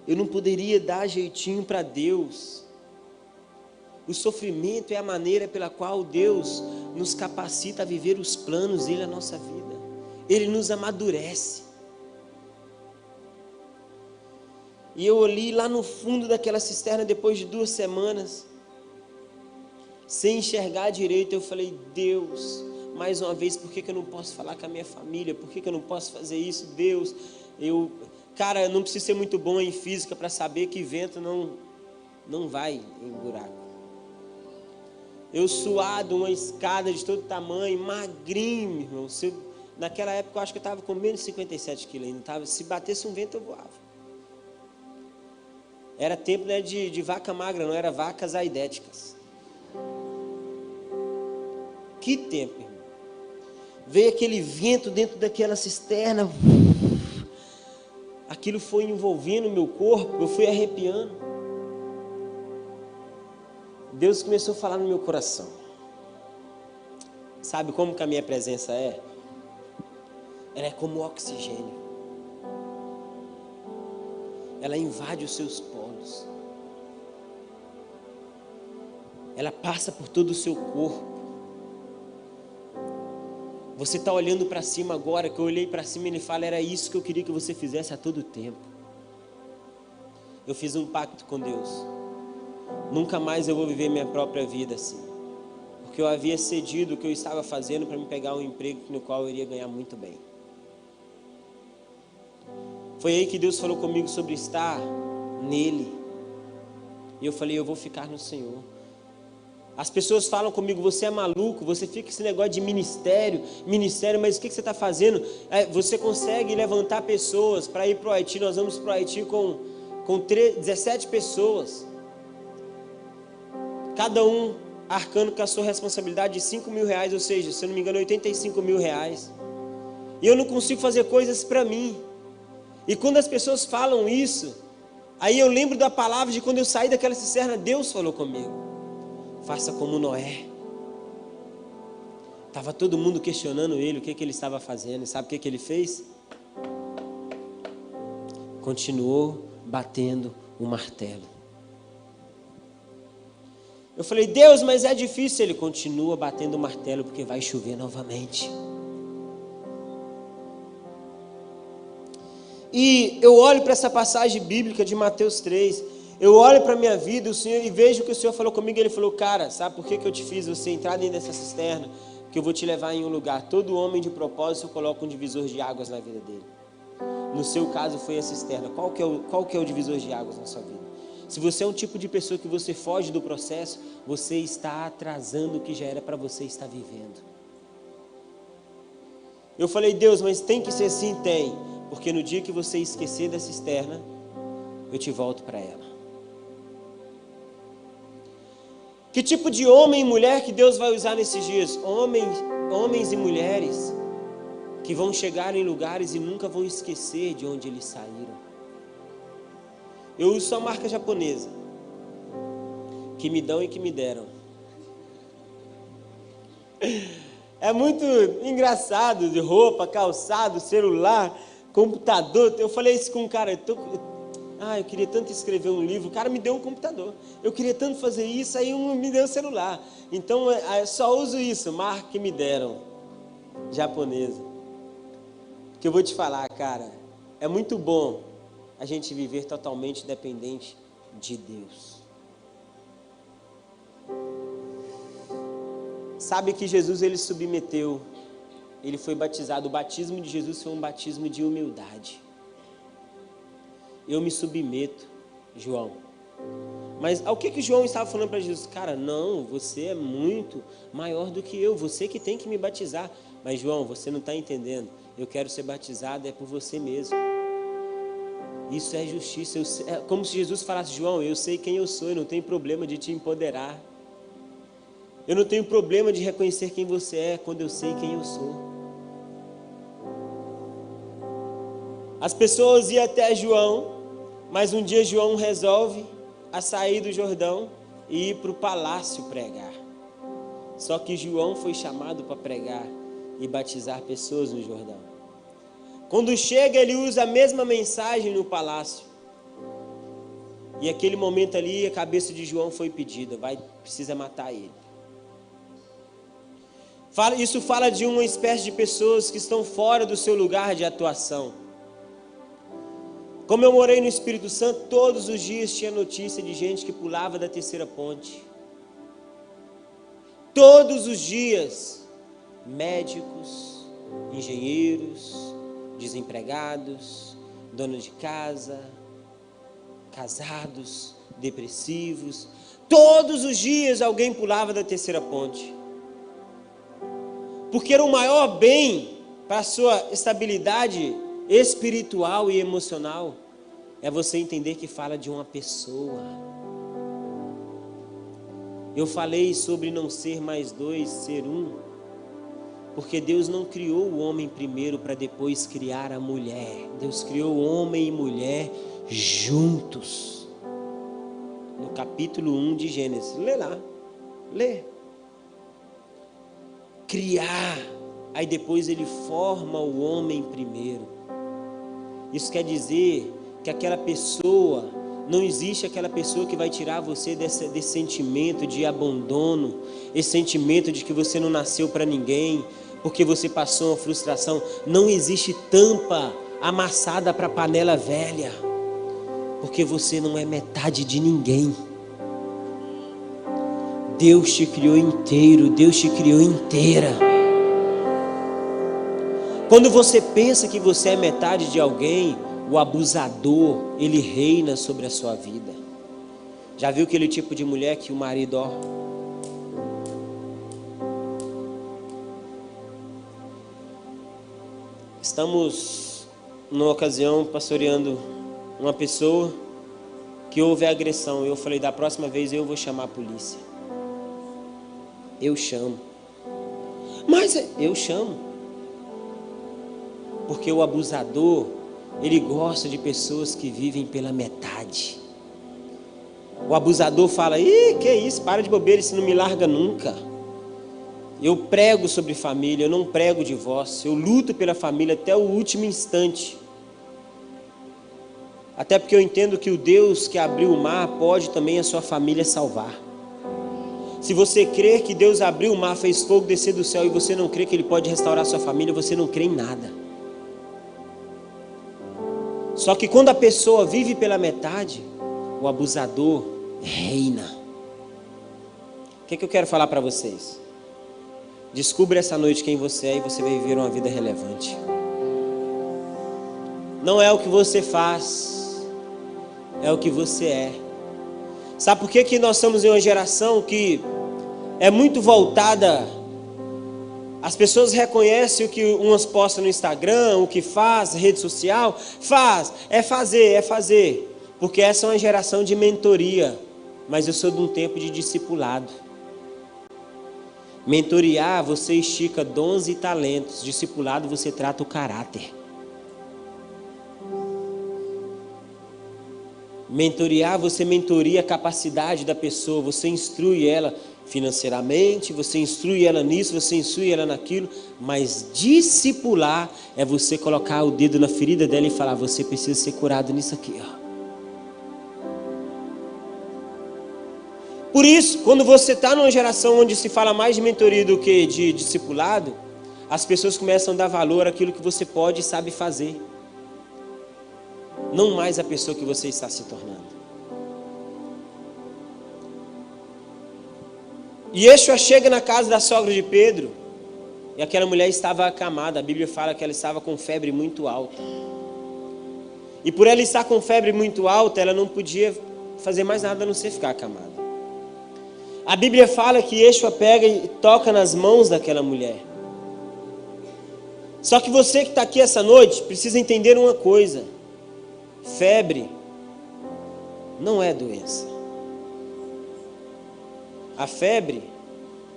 Eu não poderia dar jeitinho para Deus. O sofrimento é a maneira pela qual Deus nos capacita a viver os planos dele na nossa vida. Ele nos amadurece. E eu olhei lá no fundo daquela cisterna depois de 2 semanas, sem enxergar direito. Eu falei, Deus, mais uma vez, por que eu não posso falar com a minha família? Por que eu não posso fazer isso? Deus, cara, eu não preciso ser muito bom em física para saber que vento não vai em buraco. Eu suado, uma escada de todo tamanho, magrinho, irmão. Naquela época eu acho que eu estava com menos de 57 quilos ainda. Se batesse um vento eu voava. Era tempo, né, de vaca magra, não era vacas aidéticas. Que tempo, irmão. Veio aquele vento dentro daquela cisterna. Aquilo foi envolvendo o meu corpo, eu fui arrepiando. Deus começou a falar no meu coração. Sabe como que a minha presença é? Ela é como oxigênio. Ela invade os seus poros. Ela passa por todo o seu corpo. Você está olhando para cima agora, que eu olhei para cima e ele fala, era isso que eu queria que você fizesse a todo tempo. Eu fiz um pacto com Deus. Nunca mais eu vou viver minha própria vida assim. Porque eu havia cedido o que eu estava fazendo para me pegar um emprego no qual eu iria ganhar muito bem. Foi aí que Deus falou comigo sobre estar nele. E eu falei, eu vou ficar no Senhor. As pessoas falam comigo, você é maluco, você fica com esse negócio de ministério, mas o que você está fazendo? Você consegue levantar pessoas para ir para o Haiti, nós vamos para o Haiti com 17 pessoas. Cada um arcando com a sua responsabilidade de R$5.000, ou seja, se eu não me engano, R$85.000. E eu não consigo fazer coisas para mim. E quando as pessoas falam isso, aí eu lembro da palavra de quando eu saí daquela cisterna, Deus falou comigo. Faça como Noé. Estava todo mundo questionando ele, o que ele estava fazendo. E sabe o que ele fez? Continuou batendo o martelo. Eu falei, Deus, mas é difícil. Ele continua batendo o martelo, porque vai chover novamente. E eu olho para essa passagem bíblica de Mateus 3, eu olho para a minha vida, o Senhor, e vejo que o Senhor falou comigo, Ele falou, cara, sabe por que eu te fiz você entrar dentro dessa cisterna? Que eu vou te levar em um lugar. Todo homem de propósito coloca um divisor de águas na vida dele. No seu caso foi a cisterna. Qual que é o divisor de águas na sua vida? Se você é um tipo de pessoa que você foge do processo, você está atrasando o que já era para você estar vivendo. Eu falei, Deus, mas tem que ser assim? Tem. Porque no dia que você esquecer da cisterna, eu te volto para ela. Que tipo de homem e mulher que Deus vai usar nesses dias? Homens e mulheres que vão chegar em lugares e nunca vão esquecer de onde eles saíram. Eu uso só marca japonesa. Que me dão e que me deram. É muito engraçado, de roupa, calçado, celular, computador. Eu falei isso com um cara, eu queria tanto escrever um livro, o cara me deu um computador. Eu queria tanto fazer isso, aí um me deu um celular. Então, eu só uso isso, marca que me deram, japonesa. Que eu vou te falar, cara, é muito bom a gente viver totalmente dependente de Deus. Sabe que Jesus, ele submeteu, ele foi batizado. O batismo de Jesus foi um batismo de humildade. Eu me submeto, João. Mas ao que João estava falando para Jesus? Cara, não, você é muito maior do que eu, você que tem que me batizar. Mas João, você não está entendendo, eu quero ser batizado, é por você mesmo. Isso é justiça, é como se Jesus falasse, João, eu sei quem eu sou, eu não tenho problema de te empoderar. Eu não tenho problema de reconhecer quem você é, quando eu sei quem eu sou. As pessoas iam até João, mas um dia João resolve a sair do Jordão e ir para o palácio pregar. Só que João foi chamado para pregar e batizar pessoas no Jordão. Quando chega, ele usa a mesma mensagem no palácio. E aquele momento ali, a cabeça de João foi pedida, precisa matar ele. Isso fala de uma espécie de pessoas que estão fora do seu lugar de atuação. Como eu morei no Espírito Santo, todos os dias tinha notícia de gente que pulava da terceira ponte. Todos os dias, médicos, engenheiros, desempregados, donos de casa, casados, depressivos. Todos os dias alguém pulava da terceira ponte. Porque era o maior bem para a sua estabilidade espiritual e emocional. é você entender que fala de uma pessoa. Eu falei sobre não ser mais dois, ser um, porque Deus não criou o homem primeiro para depois criar a mulher. Deus criou homem e mulher juntos. No capítulo 1 de Gênesis. Lê lá. Lê. Criar. Aí depois ele forma o homem primeiro. Isso quer dizer que aquela pessoa, não existe aquela pessoa que vai tirar você desse sentimento de abandono, esse sentimento de que você não nasceu para ninguém, porque você passou uma frustração. Não existe tampa amassada para panela velha, porque você não é metade de ninguém. Deus te criou inteiro, Deus te criou inteira. Quando você pensa que você é metade de alguém, o abusador, ele reina sobre a sua vida. Já viu aquele tipo de mulher que o marido, Estamos numa ocasião pastoreando uma pessoa que houve agressão. Eu falei, da próxima vez eu vou chamar a polícia. Eu chamo. Mas eu chamo. Porque o abusador, ele gosta de pessoas que vivem pela metade. O abusador fala, que isso, para de bobeira, isso não me larga nunca. Eu prego sobre família, eu não prego divórcio. Eu luto pela família até o último instante. Até porque eu entendo que o Deus que abriu o mar pode também a sua família salvar. Se você crer que Deus abriu o mar, fez fogo descer do céu, e você não crê que Ele pode restaurar a sua família, você não crê em nada. Só que quando a pessoa vive pela metade, o abusador reina. O que eu quero falar para vocês? Descubra essa noite quem você é e você vai viver uma vida relevante. Não é o que você faz, é o que você é. Sabe por que nós estamos em uma geração que é muito voltada? As pessoas reconhecem o que umas postam no Instagram, o que faz, rede social, é fazer. Porque essa é uma geração de mentoria, mas eu sou de um tempo de discipulado. Mentorear, você estica dons e talentos. Discipulado, você trata o caráter. Mentorear, você mentoria a capacidade da pessoa, você instrui ela financeiramente, você instrui ela nisso, você instrui ela naquilo, mas discipular é você colocar o dedo na ferida dela e falar, você precisa ser curado nisso aqui, Por isso, quando você está numa geração onde se fala mais de mentoria do que de discipulado, as pessoas começam a dar valor àquilo que você pode e sabe fazer, não mais a pessoa que você está se tornando. E Yeshua chega na casa da sogra de Pedro, e aquela mulher estava acamada. A Bíblia fala que ela estava com febre muito alta. E por ela estar com febre muito alta, ela não podia fazer mais nada a não ser ficar acamada. A Bíblia fala que Yeshua pega e toca nas mãos daquela mulher. Só que você que está aqui essa noite, precisa entender uma coisa. Febre não é doença. A febre,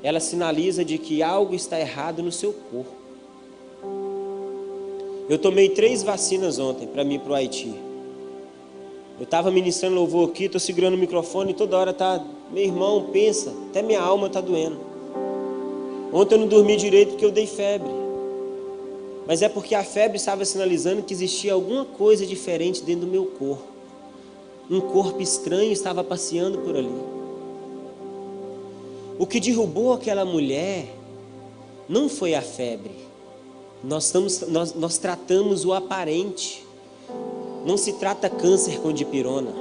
ela sinaliza de que algo está errado no seu corpo. Eu tomei 3 vacinas ontem para mim ir para o Haiti. Eu estava ministrando louvor aqui, estou segurando o microfone e toda hora tá, meu irmão, pensa, até minha alma está doendo. Ontem eu não dormi direito porque eu dei febre. Mas é porque a febre estava sinalizando que existia alguma coisa diferente dentro do meu corpo. Um corpo estranho estava passeando por ali. O que derrubou aquela mulher não foi a febre. Nós tratamos o aparente. Não se trata câncer com dipirona.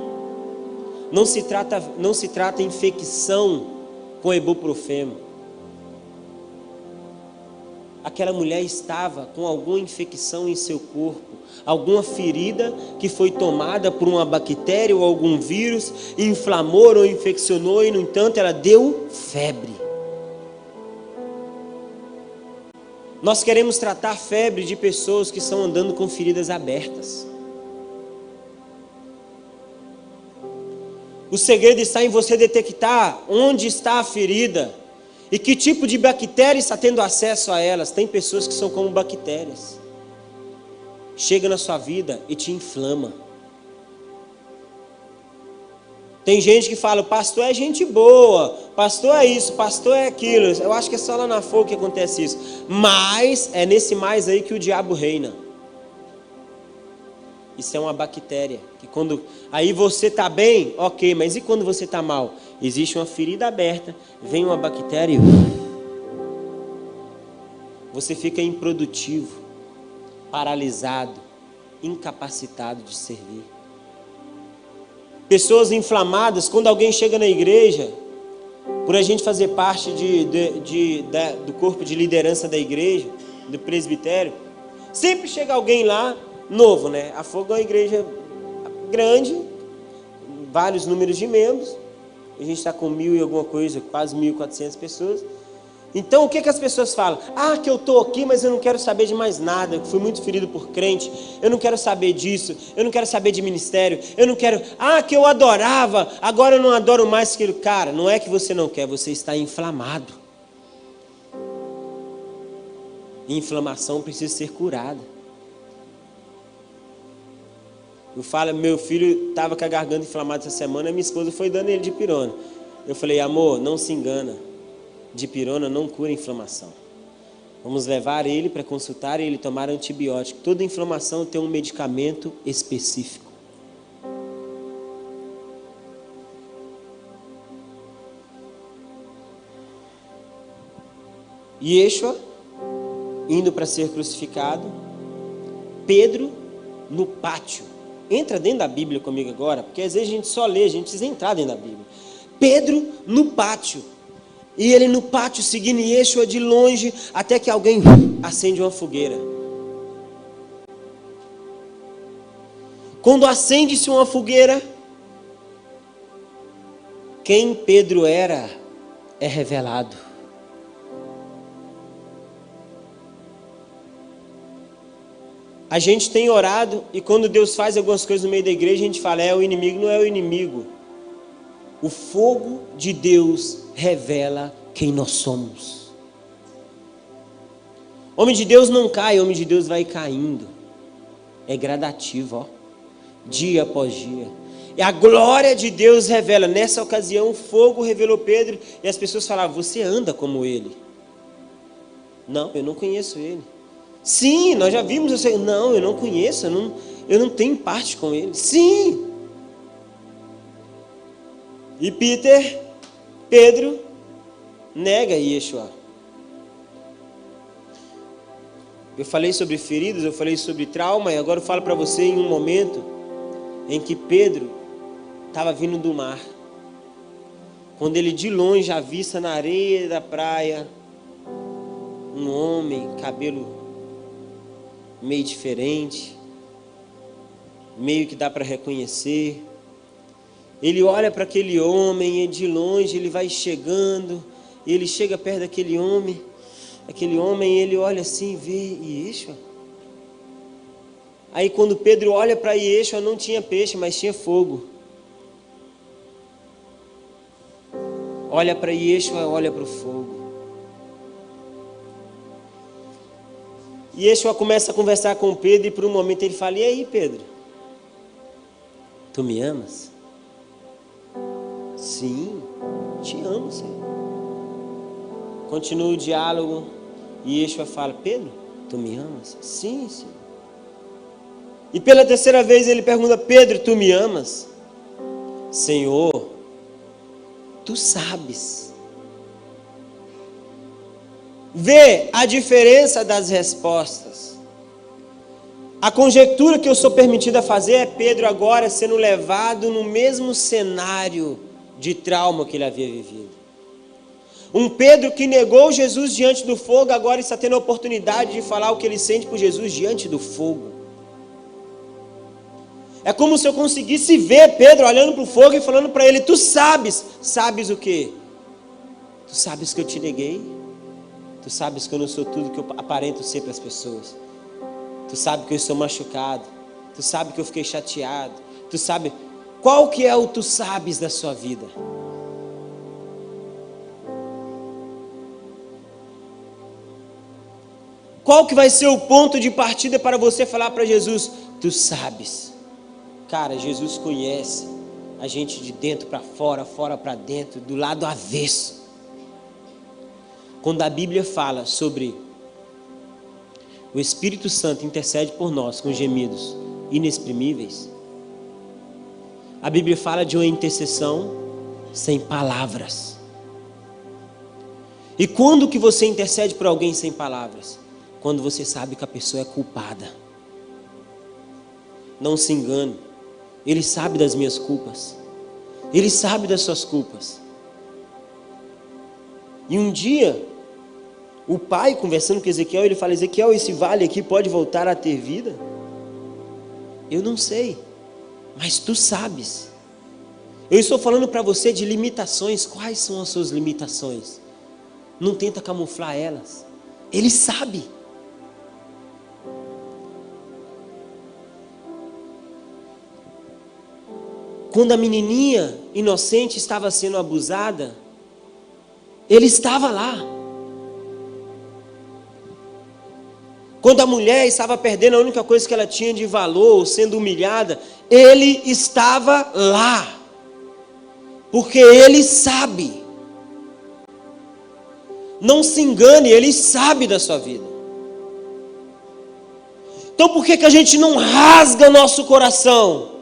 Não se trata infecção com ibuprofeno. Aquela mulher estava com alguma infecção em seu corpo, alguma ferida que foi tomada por uma bactéria ou algum vírus, inflamou ou infeccionou, e no entanto ela deu febre. Nós queremos tratar febre de pessoas que estão andando com feridas abertas. O segredo está em você detectar onde está a ferida e que tipo de bactéria está tendo acesso a elas. Tem pessoas que são como bactérias. Chega na sua vida e te inflama. Tem gente que fala, pastor é gente boa, pastor é isso, pastor é aquilo. Eu acho que é só lá na fogo que acontece isso. Mas é nesse mais aí que o diabo reina. Isso é uma bactéria. Que quando aí você está bem, ok, mas e quando você está mal? Existe uma ferida aberta, vem uma bactéria e você fica improdutivo, paralisado, incapacitado de servir. Pessoas inflamadas, quando alguém chega na igreja, por a gente fazer parte do corpo de liderança da igreja, do presbitério, sempre chega alguém lá, novo, né? A Fogo é uma igreja grande, vários números de membros, a gente está com 1.000 e alguma coisa, quase 1.400 pessoas. Então o que as pessoas falam? Ah, que eu estou aqui, mas eu não quero saber de mais nada, fui muito ferido por crente, eu não quero saber disso, eu não quero saber de ministério, eu não quero... Ah, que eu adorava, agora eu não adoro mais aquilo. Cara, não é que você não quer, você está inflamado. E inflamação precisa ser curada. Eu falo, meu filho estava com a garganta inflamada essa semana, minha esposa foi dando ele dipirona. Eu falei, amor, não se engana, dipirona não cura inflamação. Vamos levar ele para consultar e ele tomar antibiótico. Toda inflamação tem um medicamento específico. Yeshua indo para ser crucificado, Pedro no pátio. Entra dentro da Bíblia comigo agora, porque às vezes a gente só lê, a gente precisa entrar dentro da Bíblia. Pedro no pátio. E ele no pátio seguindo Yeshua de longe, até que alguém acende uma fogueira. Quando acende-se uma fogueira, quem Pedro era é revelado. A gente tem orado e quando Deus faz algumas coisas no meio da igreja, a gente fala, o inimigo não é o inimigo. O fogo de Deus revela quem nós somos. Homem de Deus não cai, homem de Deus vai caindo. É gradativo, ó, dia após dia. E a glória de Deus revela. Nessa ocasião, o fogo revelou Pedro e as pessoas falavam, você anda como ele. Não, eu não conheço ele. Sim, nós já vimos você. Não, eu não conheço, eu não tenho parte com ele. Sim. E Pedro nega Yeshua. Eu falei sobre feridas, eu falei sobre trauma, e agora eu falo para você em um momento em que Pedro estava vindo do mar. Quando ele de longe avista na areia da praia um homem, cabelo meio diferente, meio que dá para reconhecer. Ele olha para aquele homem e de longe ele vai chegando, ele chega perto daquele homem, ele olha assim e vê Yeshua. Aí quando Pedro olha para Yeshua, não tinha peixe, mas tinha fogo. Olha para Yeshua, olha para o fogo. E Yeshua começa a conversar com Pedro e por um momento ele fala, e aí Pedro, tu me amas? Sim, te amo, Senhor. Continua o diálogo e Yeshua fala, Pedro, tu me amas? Sim, Senhor. E pela terceira vez ele pergunta, Pedro, tu me amas? Senhor, tu sabes. Vê a diferença das respostas. A conjectura que eu sou permitido a fazer é Pedro agora sendo levado no mesmo cenário de trauma que ele havia vivido. Um Pedro que negou Jesus diante do fogo, agora está tendo a oportunidade de falar o que ele sente por Jesus diante do fogo. É como se eu conseguisse ver Pedro olhando para o fogo e falando para ele, tu sabes o quê? Tu sabes que eu te neguei? Tu sabes que eu não sou tudo que eu aparento ser para as pessoas. Tu sabe que eu estou machucado. Tu sabe que eu fiquei chateado. Tu sabe, Qual que é o tu sabes da sua vida? Qual que vai ser o ponto de partida para você falar para Jesus, tu sabes? Cara, Jesus conhece a gente de dentro para fora, fora para dentro, do lado avesso. Quando a Bíblia fala sobre o Espírito Santo intercede por nós com gemidos inexprimíveis, a Bíblia fala de uma intercessão sem palavras. E quando que você intercede por alguém sem palavras? Quando você sabe que a pessoa é culpada. Não se engane, Ele sabe das minhas culpas, Ele sabe das suas culpas. E um dia, o pai conversando com Ezequiel, ele fala, Ezequiel, esse vale aqui pode voltar a ter vida? Eu não sei, mas tu sabes. Eu estou falando para você de limitações. Quais são as suas limitações? Não tenta camuflar elas. Ele sabe. Quando a menininha inocente estava sendo abusada, Ele estava lá. Quando a mulher estava perdendo a única coisa que ela tinha de valor, sendo humilhada, Ele estava lá. Porque Ele sabe. Não se engane, Ele sabe da sua vida. Então por que a gente não rasga nosso coração?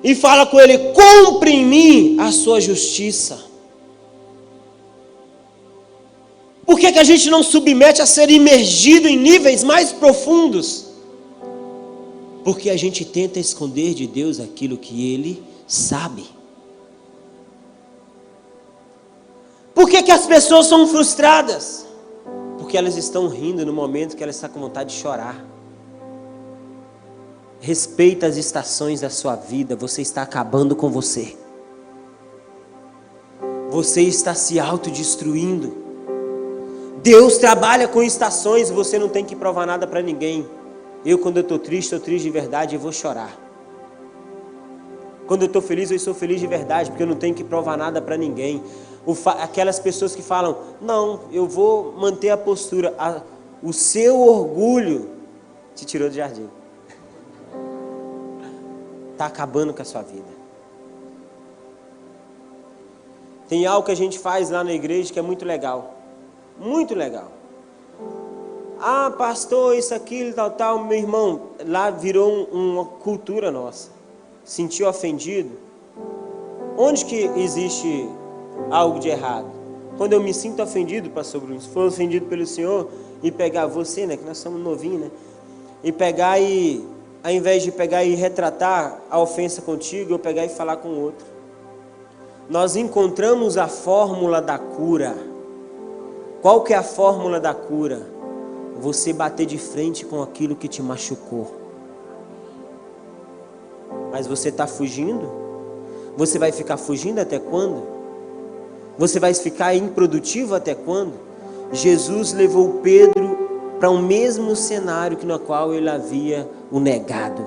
E fala com Ele, cumpre em mim a sua justiça. Por que a gente não submete a ser imergido em níveis mais profundos? Porque a gente tenta esconder de Deus aquilo que Ele sabe. Por que as pessoas são frustradas? Porque elas estão rindo no momento que elas estão com vontade de chorar. Respeita as estações da sua vida. Você está acabando com você. Você está se autodestruindo. Deus trabalha com estações. Você não tem que provar nada para ninguém. Quando eu estou triste de verdade, eu vou chorar. Quando eu estou feliz, eu sou feliz de verdade, porque eu não tenho que provar nada para ninguém. Aquelas pessoas que falam, não, eu vou manter a postura. O seu orgulho te tirou do jardim. Está acabando com a sua vida. Tem algo que a gente faz lá na igreja que é muito legal. Muito legal. Ah, pastor, isso, aquilo, tal. Meu irmão, lá virou uma cultura nossa. Sentiu ofendido? Onde que existe algo de errado? Quando eu me sinto ofendido, pastor Bruno, se for ofendido pelo Senhor, e pegar você, né, que nós somos novinhos, né, e pegar e, ao invés de pegar e retratar a ofensa contigo, eu pegar e falar com o outro. Nós encontramos a fórmula da cura. Qual que é a fórmula da cura? Você bater de frente com aquilo que te machucou. Mas você está fugindo? Você vai ficar fugindo até quando? Você vai ficar improdutivo até quando? Jesus levou Pedro para o mesmo cenário que no qual ele havia o negado,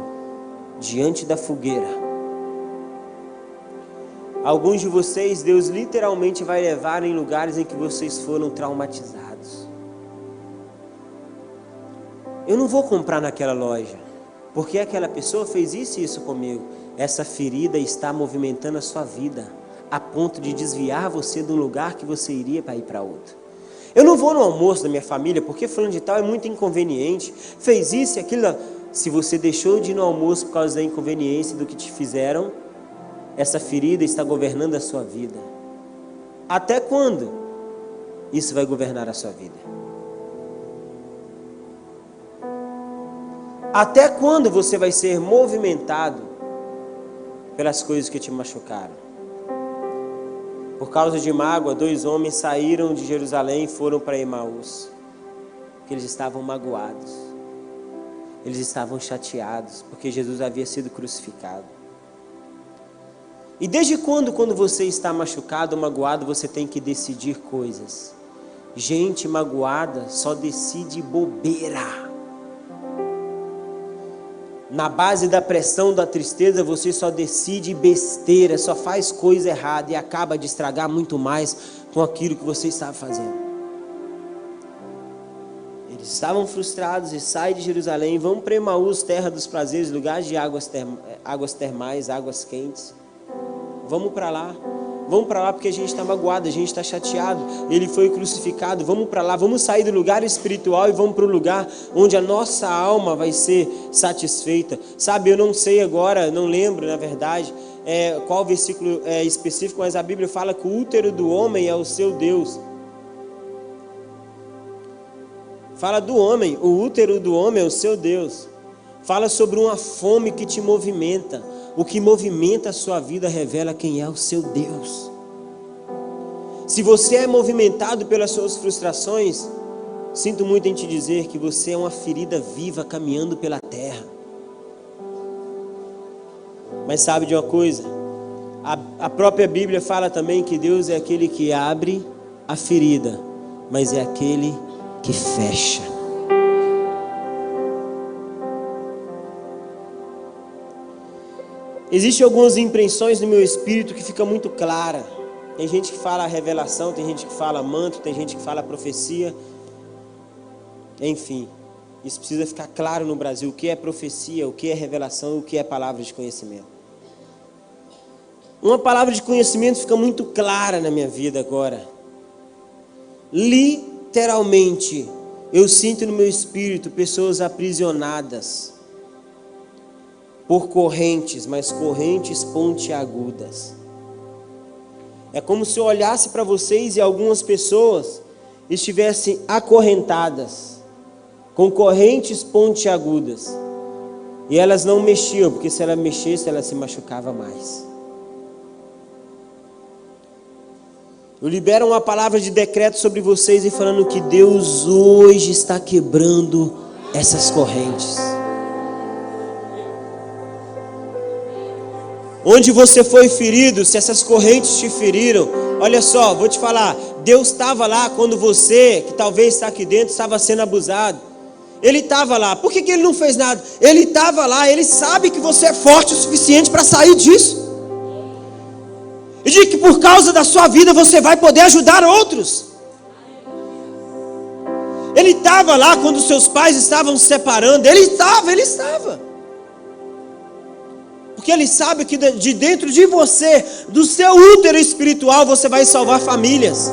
diante da fogueira. Alguns de vocês, Deus literalmente vai levar em lugares em que vocês foram traumatizados. Eu não vou comprar naquela loja, porque aquela pessoa fez isso e isso comigo. Essa ferida está movimentando a sua vida, a ponto de desviar você de um lugar que você iria para ir para outro. Eu não vou no almoço da minha família, porque fulano de tal é muito inconveniente, fez isso e aquilo. Se você deixou de ir no almoço por causa da inconveniência do que te fizeram, essa ferida está governando a sua vida. Até quando isso vai governar a sua vida? Até quando você vai ser movimentado pelas coisas que te machucaram? Por causa de mágoa, 2 homens saíram de Jerusalém e foram para Emaús. Porque eles estavam magoados. Eles estavam chateados, porque Jesus havia sido crucificado. E desde quando você está machucado ou magoado, você tem que decidir coisas? Gente magoada só decide bobeira. Na base da pressão, da tristeza, você só decide besteira, só faz coisa errada e acaba de estragar muito mais com aquilo que você estava fazendo. Eles estavam frustrados e saem de Jerusalém, vão para Emaús, terra dos prazeres, lugar de águas termais, águas quentes. Vamos para lá. Vamos para lá porque a gente está magoado, a gente está chateado. Ele foi crucificado, vamos para lá. Vamos sair do lugar espiritual e vamos para o lugar onde a nossa alma vai ser satisfeita. Sabe, eu não sei agora, não lembro na verdade qual versículo específico, mas a Bíblia fala que o útero do homem é o seu Deus. Fala do homem, o útero do homem é o seu Deus. Fala sobre uma fome que te movimenta. O que movimenta a sua vida revela quem é o seu Deus. Se você é movimentado pelas suas frustrações, sinto muito em te dizer que você é uma ferida viva caminhando pela terra. Mas sabe de uma coisa? A própria Bíblia fala também que Deus é aquele que abre a ferida, mas é aquele que fecha. Existem algumas impressões no meu espírito que fica muito clara. Tem gente que fala revelação, tem gente que fala manto, tem gente que fala profecia. Enfim, isso precisa ficar claro no Brasil. O que é profecia, o que é revelação, o que é palavra de conhecimento. Uma palavra de conhecimento fica muito clara na minha vida agora. Literalmente, eu sinto no meu espírito pessoas aprisionadas por correntes, mas correntes pontiagudas. É como se eu olhasse para vocês e algumas pessoas estivessem acorrentadas com correntes pontiagudas. E elas não mexiam, porque se ela mexesse, ela se machucava mais. Eu libero uma palavra de decreto sobre vocês e falando que Deus hoje está quebrando essas correntes. Onde você foi ferido, se essas correntes te feriram, olha só, vou te falar, Deus estava lá quando você, que talvez está aqui dentro, estava sendo abusado. Ele estava lá, por que Ele não fez nada? Ele estava lá, Ele sabe que você é forte o suficiente para sair disso. E de que por causa da sua vida você vai poder ajudar outros. Ele estava lá quando seus pais estavam se separando, Ele estava. Porque Ele sabe que de dentro de você, do seu útero espiritual, você vai salvar famílias.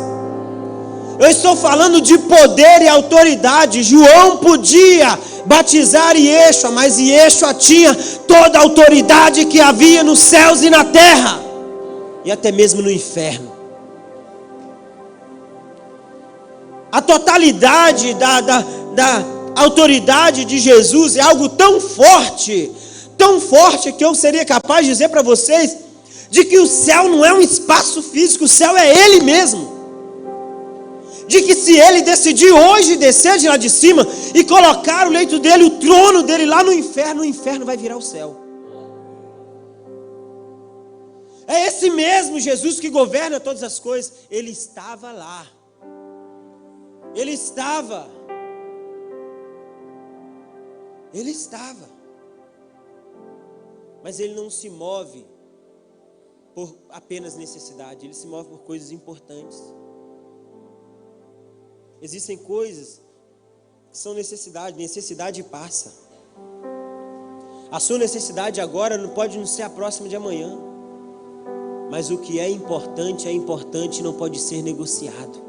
Eu estou falando de poder e autoridade. João podia batizar Yeshua, mas Yeshua tinha toda a autoridade que havia nos céus e na terra, e até mesmo no inferno. A totalidade da autoridade de Jesus é algo tão forte que eu seria capaz de dizer para vocês de que o céu não é um espaço físico, o céu é Ele mesmo. De que se Ele decidir hoje descer de lá de cima e colocar o leito dele, o trono dele lá no inferno, o inferno vai virar o céu. É esse mesmo Jesus que governa todas as coisas. Ele estava lá. Ele estava. Mas Ele não se move por apenas necessidade. Ele se move por coisas importantes. Existem coisas que são necessidade passa. A sua necessidade agora não pode não ser a próxima de amanhã. Mas o que é importante e não pode ser negociado.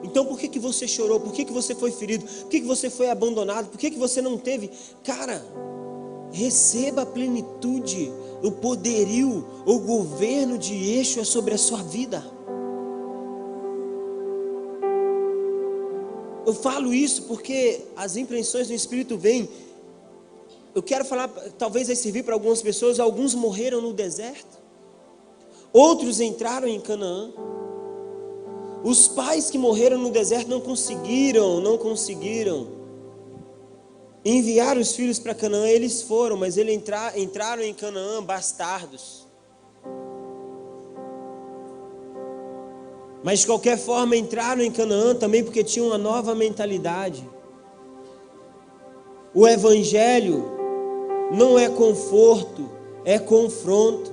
Então por que você chorou? Por que você foi ferido? Por que você foi abandonado? Por que você não teve? Cara, receba a plenitude, o poderio, o governo de Yeshua sobre a sua vida. Eu falo isso porque as impressões do Espírito vêm. Eu quero falar, talvez vai servir para algumas pessoas. Alguns morreram no deserto, outros entraram em Canaã. Os pais que morreram no deserto não conseguiram enviar os filhos para Canaã. Eles foram, mas eles entraram em Canaã bastardos. Mas de qualquer forma entraram em Canaã também porque tinham uma nova mentalidade. O evangelho não é conforto, é confronto.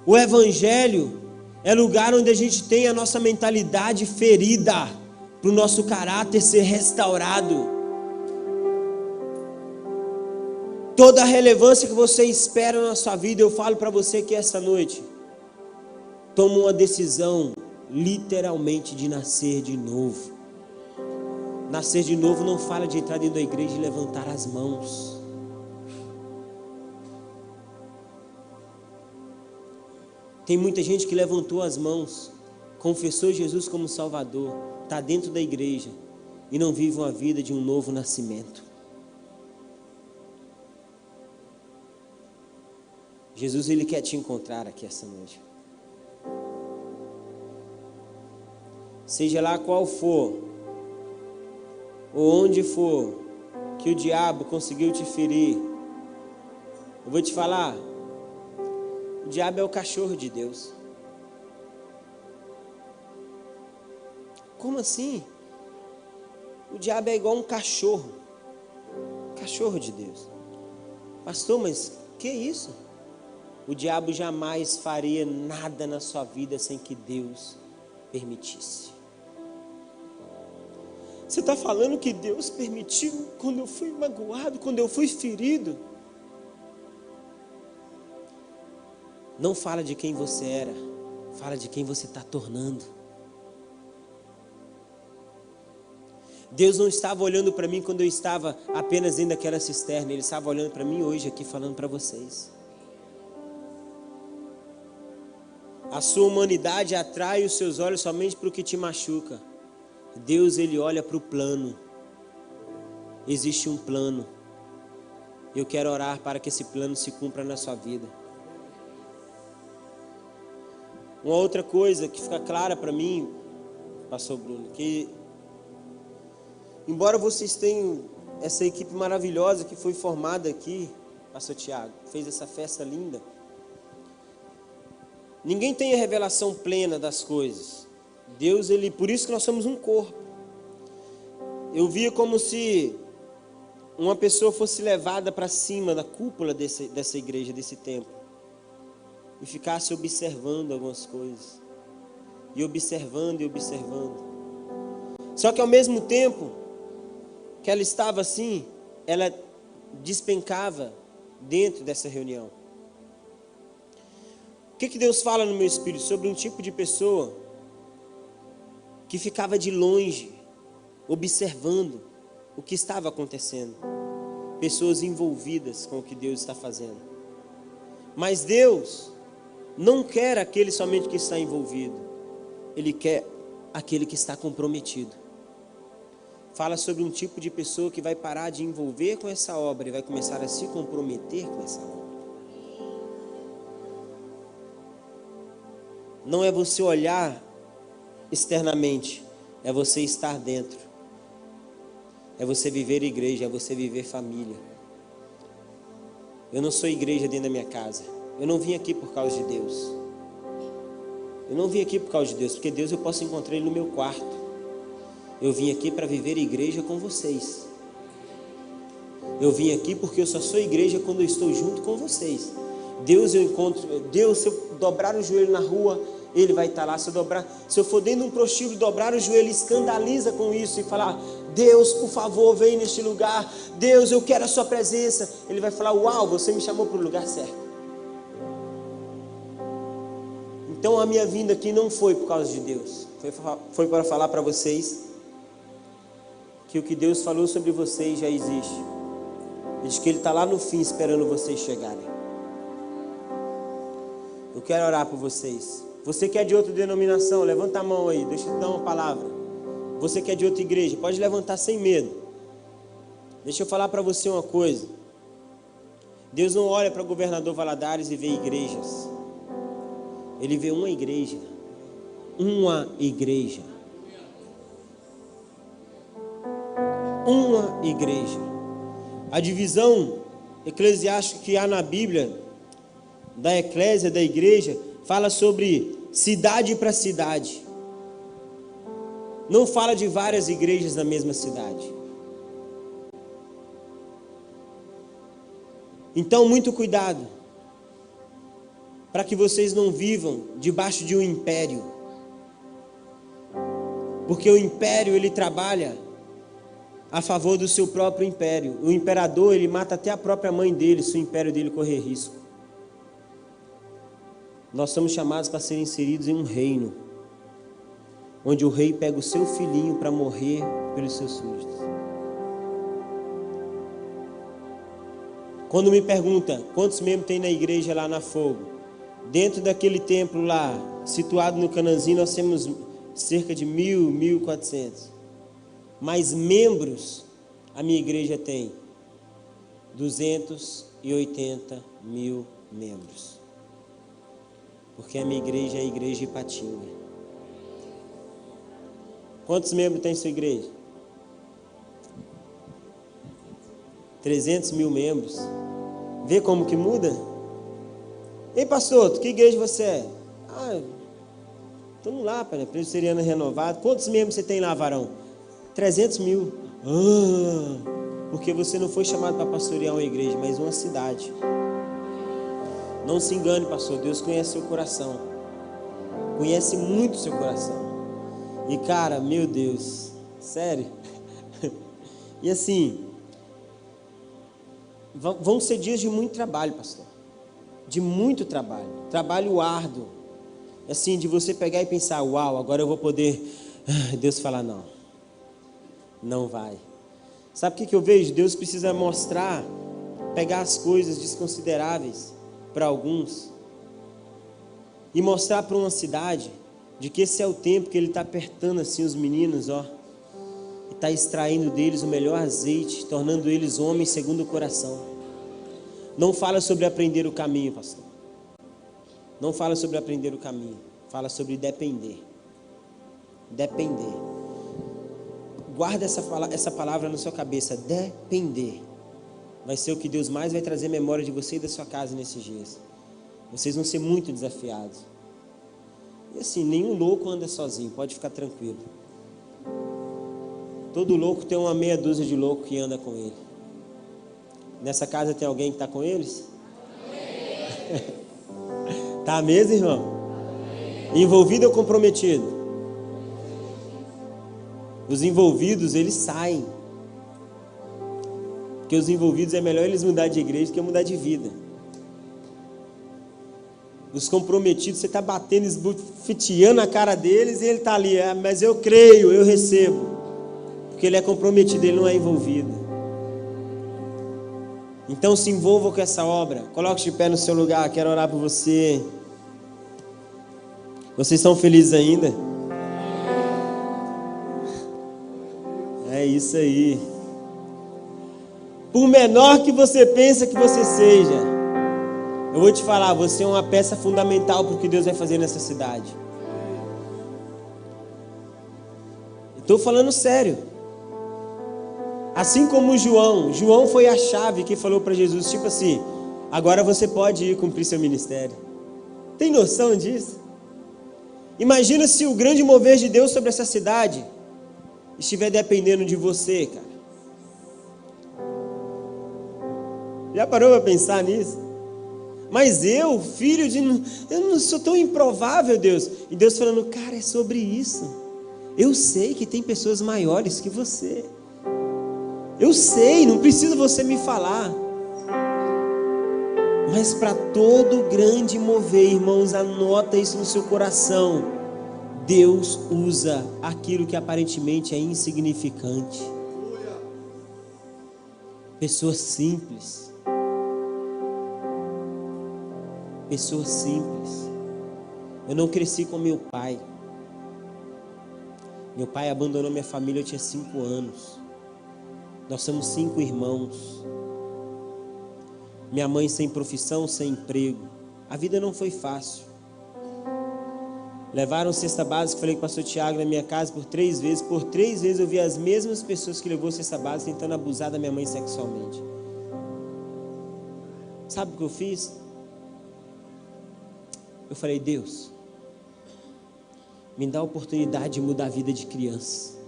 O evangelho é lugar onde a gente tem a nossa mentalidade ferida, para o nosso caráter ser restaurado. Toda a relevância que você espera na sua vida, eu falo para você que essa noite, toma uma decisão, literalmente, de nascer de novo. Nascer de novo não fala de entrar dentro da igreja e levantar as mãos. Tem muita gente que levantou as mãos, confessou Jesus como Salvador, está dentro da igreja e não vive uma vida de um novo nascimento. Jesus, Ele quer te encontrar aqui essa noite. Seja lá qual for, ou onde for, que o diabo conseguiu te ferir, eu vou te falar, o diabo é o cachorro de Deus. Como assim? O diabo é igual um cachorro de Deus. Pastor, mas que isso? O diabo jamais faria nada na sua vida sem que Deus permitisse. Você está falando que Deus permitiu quando eu fui magoado, quando eu fui ferido? Não fala de quem você era, fala de quem você está tornando. Deus não estava olhando para mim quando eu estava apenas dentro daquela cisterna, Ele estava olhando para mim hoje aqui, falando para vocês. A sua humanidade atrai os seus olhos somente para o que te machuca. Deus, Ele olha para o plano. Existe um plano. Eu quero orar para que esse plano se cumpra na sua vida. Uma outra coisa que fica clara para mim, pastor Bruno, que embora vocês tenham essa equipe maravilhosa que foi formada aqui, pastor Tiago, fez essa festa linda, ninguém tem a revelação plena das coisas. Deus, Ele, por isso que nós somos um corpo. Eu via como se uma pessoa fosse levada para cima da cúpula dessa igreja, desse templo, e ficasse observando algumas coisas, e observando. Só que ao mesmo tempo que ela estava assim, ela despencava dentro dessa reunião. O que Deus fala no meu espírito? Sobre um tipo de pessoa que ficava de longe, observando o que estava acontecendo. Pessoas envolvidas com o que Deus está fazendo. Mas Deus não quer aquele somente que está envolvido. Ele quer aquele que está comprometido. Fala sobre um tipo de pessoa que vai parar de envolver com essa obra e vai começar a se comprometer com essa obra. Não é você olhar externamente, é você estar dentro. É você viver igreja, é você viver família. Eu não sou igreja dentro da minha casa. Eu não vim aqui por causa de Deus. Eu não vim aqui por causa de Deus, porque Deus eu posso encontrar Ele no meu quarto. Eu vim aqui para viver igreja com vocês. Eu vim aqui porque eu só sou igreja quando eu estou junto com vocês. Deus eu encontro, Deus, se eu dobrar o joelho na rua, Ele vai estar lá. Se eu for dentro de um prostíbulo, dobrar o joelho, escandaliza com isso e falar: Deus, por favor, vem neste lugar. Deus, eu quero a sua presença. Ele vai falar: uau, você me chamou para o lugar certo. Então a minha vinda aqui não foi por causa de Deus. Foi para falar para vocês que o que Deus falou sobre vocês já existe. Ele diz que Ele está lá no fim esperando vocês chegarem. Eu quero orar por vocês. Você que é de outra denominação, levanta a mão aí, deixa eu te dar uma palavra. Você que é de outra igreja, pode levantar sem medo. Deixa eu falar para você uma coisa. Deus não olha para o governador Valadares e vê igrejas. Ele vê uma igreja. Uma igreja. Uma igreja. A divisão eclesiástica que há na Bíblia, da eclésia, da igreja, fala sobre cidade para cidade. Não fala de várias igrejas na mesma cidade. Então, muito cuidado, para que vocês não vivam debaixo de um império. Porque o império, ele trabalha a favor do seu próprio império. O imperador, ele mata até a própria mãe dele, se o império dele correr risco. Nós somos chamados para ser inseridos em um reino, onde o rei pega o seu filhinho para morrer pelos seus súditos. Quando me pergunta quantos membros tem na igreja lá na Fogo, dentro daquele templo lá, situado no Cananzinho, nós temos cerca de 1.000, 1.400. Mas membros, a minha igreja tem 280 mil membros. Porque a minha igreja é a igreja Ipatinga. Quantos membros tem sua igreja? 300 mil membros. Vê como que muda? Ei, pastor, que igreja você é? Estamos lá, presbiteriano renovado. Quantos membros você tem lá, varão? 300 mil. Porque você não foi chamado para pastorear uma igreja, mas uma cidade. Não se engane, pastor, Deus conhece seu coração. Conhece muito seu coração. E cara, meu Deus, sério. E assim, vão ser dias de muito trabalho, pastor. De muito trabalho. Trabalho árduo. Assim, de você pegar e pensar, uau, agora eu vou poder... Deus fala, não. Não vai. Sabe o que eu vejo? Deus precisa mostrar, pegar as coisas desconsideráveis para alguns e mostrar para uma cidade de que esse é o tempo que Ele está apertando assim os meninos, ó, e está extraindo deles o melhor azeite, tornando eles homens segundo o coração. Não fala sobre aprender o caminho, pastor. Não fala sobre aprender o caminho. Fala sobre depender. Depender. Guarda essa palavra na sua cabeça. Depender. Vai ser o que Deus mais vai trazer memória de você e da sua casa nesses dias. Vocês vão ser muito desafiados. E assim, nenhum louco anda sozinho. Pode ficar tranquilo. Todo louco tem uma meia dúzia de loucos que anda com ele. Nessa casa tem alguém que está com eles? Tá mesmo, irmão? Envolvido ou comprometido? Os envolvidos, eles saem. Porque os envolvidos é melhor eles mudar de igreja do que mudar de vida. Os comprometidos, você está batendo, esbofeteando a cara deles e ele está ali, mas eu creio, eu recebo. Porque ele é comprometido, ele não é envolvido. Então se envolva com essa obra. Coloque de pé no seu lugar, quero orar por você. Vocês estão felizes ainda? É isso aí. Por menor que você pensa que você seja, eu vou te falar, você é uma peça fundamental para o que Deus vai fazer nessa cidade. Estou falando sério. Assim como João foi a chave que falou para Jesus, tipo assim, agora você pode ir cumprir seu ministério. Tem noção disso? Imagina se o grande mover de Deus sobre essa cidade estiver dependendo de você, cara. Já parou para pensar nisso? Mas eu, filho de... Eu não sou tão improvável, Deus. E Deus falando, cara, é sobre isso. Eu sei que tem pessoas maiores que você. Eu sei, não precisa você me falar. Mas para todo grande mover, irmãos, anota isso no seu coração. Deus usa aquilo que aparentemente é insignificante. Pessoas simples. Pessoas simples. Eu não cresci com meu pai. Meu pai abandonou minha família, eu tinha 5 anos. Nós somos 5 irmãos. Minha mãe sem profissão, sem emprego. A vida não foi fácil. Levaram cesta básica, falei com o pastor Tiago na minha casa por 3 vezes. Por 3 vezes eu vi as mesmas pessoas que levou cesta básica tentando abusar da minha mãe sexualmente. Sabe o que eu fiz? Eu falei, Deus, me dá a oportunidade de mudar a vida de crianças.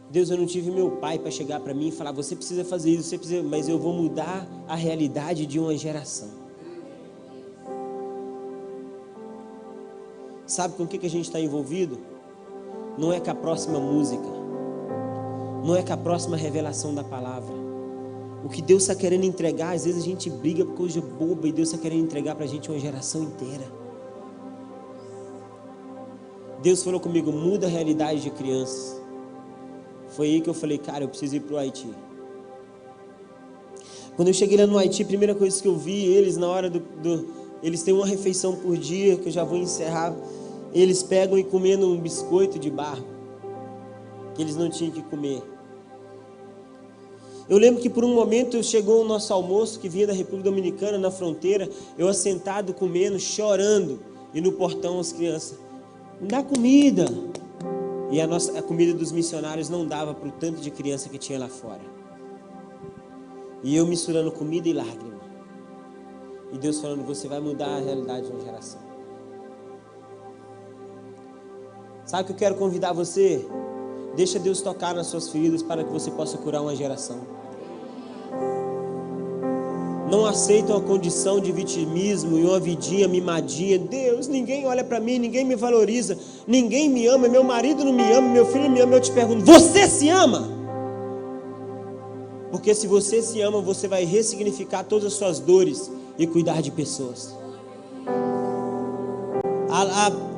Deus, eu não tive meu pai para chegar para mim e falar, você precisa fazer isso, você precisa, mas eu vou mudar a realidade de uma geração. Sabe com o que a gente está envolvido? Não é com a próxima música, não é com a próxima revelação da palavra. O que Deus está querendo entregar, às vezes a gente briga por coisa boba, e Deus está querendo entregar para a gente uma geração inteira. Deus falou comigo, muda a realidade de crianças. Foi aí que eu falei, cara, eu preciso ir para o Haiti. Quando eu cheguei lá no Haiti, a primeira coisa que eu vi, eles na hora eles têm uma refeição por dia, que eu já vou encerrar. Eles pegam e comendo um biscoito de barro, que eles não tinham que comer. Eu lembro que por um momento chegou o nosso almoço, que vinha da República Dominicana, na fronteira, eu assentado comendo, chorando, e no portão as crianças, me dá comida. E a comida dos missionários não dava para o tanto de criança que tinha lá fora. E eu misturando comida e lágrima. E Deus falando, você vai mudar a realidade de uma geração. Sabe o que eu quero convidar você? Deixa Deus tocar nas suas feridas para que você possa curar uma geração. Não aceita uma condição de vitimismo e uma vidinha mimadinha. Deus, ninguém olha para mim, ninguém me valoriza, ninguém me ama, meu marido não me ama, meu filho não me ama. Eu te pergunto, você se ama? Porque se você se ama, você vai ressignificar todas as suas dores e cuidar de pessoas.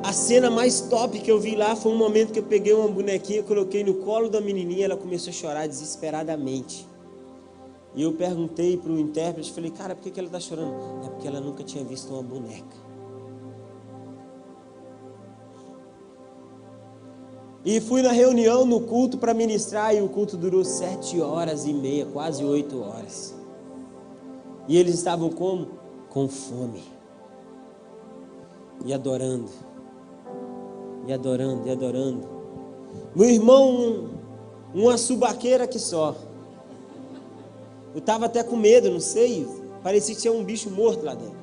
A cena mais top que eu vi lá foi um momento que eu peguei uma bonequinha, coloquei no colo da menininha, ela começou a chorar desesperadamente. E eu perguntei para o intérprete, falei, cara, por que ela está chorando? É porque ela nunca tinha visto uma boneca. E fui na reunião, no culto para ministrar, e o culto durou 7h30, quase 8 horas. E eles estavam como? Com fome. E adorando. E adorando, e adorando. Meu irmão, uma subaqueira que só. Eu estava até com medo, não sei, parecia que tinha um bicho morto lá dentro.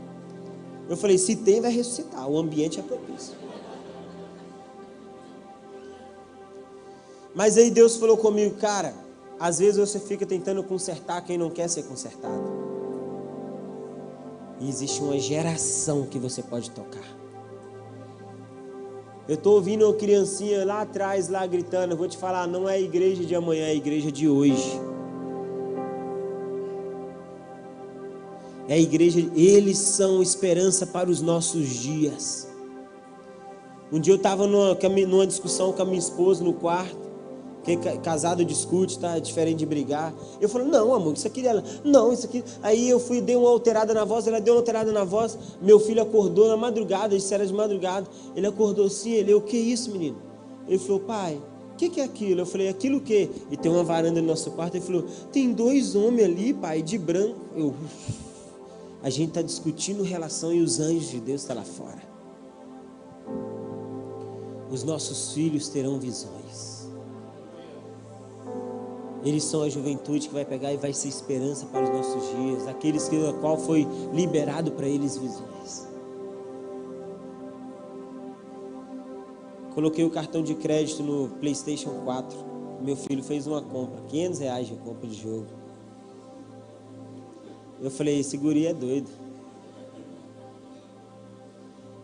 Eu falei, se tem, vai ressuscitar, o ambiente é propício. Mas aí Deus falou comigo, cara, às vezes você fica tentando consertar quem não quer ser consertado. E existe uma geração que você pode tocar. Eu estou ouvindo uma criancinha lá atrás, lá gritando, eu vou te falar, não é a igreja de amanhã, é a igreja de hoje. É a igreja, eles são esperança para os nossos dias. Um dia eu estava numa discussão com a minha esposa no quarto, que casado discute, tá? É diferente de brigar. Eu falei, não amor, isso aqui dela, não, isso aqui. Aí eu dei uma alterada na voz, ela deu uma alterada na voz, meu filho acordou na madrugada, isso era de madrugada, ele acordou assim, o que é isso menino? Ele falou, pai, o que é aquilo? Eu falei, aquilo o quê? E tem uma varanda no nosso quarto, ele falou, tem 2 homens ali, pai, de branco. A gente está discutindo relação e os anjos de Deus estão lá fora. Os nossos filhos terão visões. Eles são a juventude que vai pegar e vai ser esperança para os nossos dias. Aqueles que a qual foi liberado para eles visões. Coloquei o cartão de crédito no PlayStation 4. Meu filho fez uma compra, R$500 de compra de jogo. Eu falei, esse guri é doido.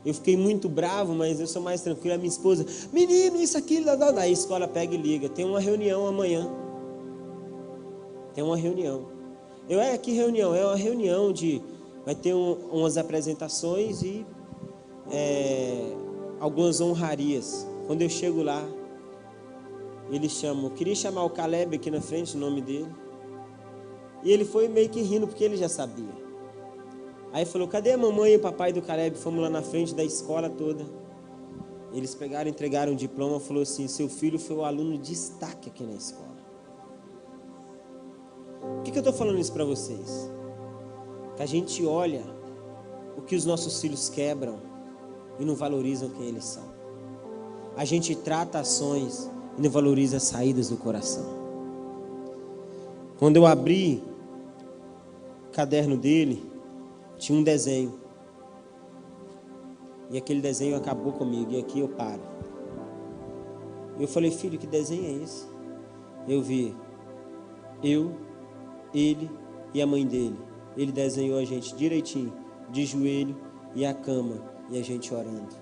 Eu fiquei muito bravo, mas eu sou mais tranquilo. A minha esposa, menino, isso aqui, daí a escola pega e liga. Tem uma reunião amanhã. Tem uma reunião. Que reunião? É uma reunião vai ter umas apresentações e algumas honrarias. Quando eu chego lá, eles chamam. Eu queria chamar o Caleb aqui na frente, o nome dele. E ele foi meio que rindo, porque ele já sabia. Aí falou, cadê a mamãe e o papai do Caleb? Fomos lá na frente da escola toda. Eles pegaram, entregaram o diploma, falou assim, seu filho foi o aluno de destaque aqui na escola. Por que eu estou falando isso para vocês? Que a gente olha o que os nossos filhos quebram e não valorizam quem eles são. A gente trata ações e não valoriza as saídas do coração. Quando eu abri o caderno dele, tinha um desenho. E aquele desenho acabou comigo. E aqui eu paro. Eu falei, filho, que desenho é esse? Eu vi. Ele e a mãe dele. Ele desenhou a gente direitinho, de joelho e a cama, e a gente orando.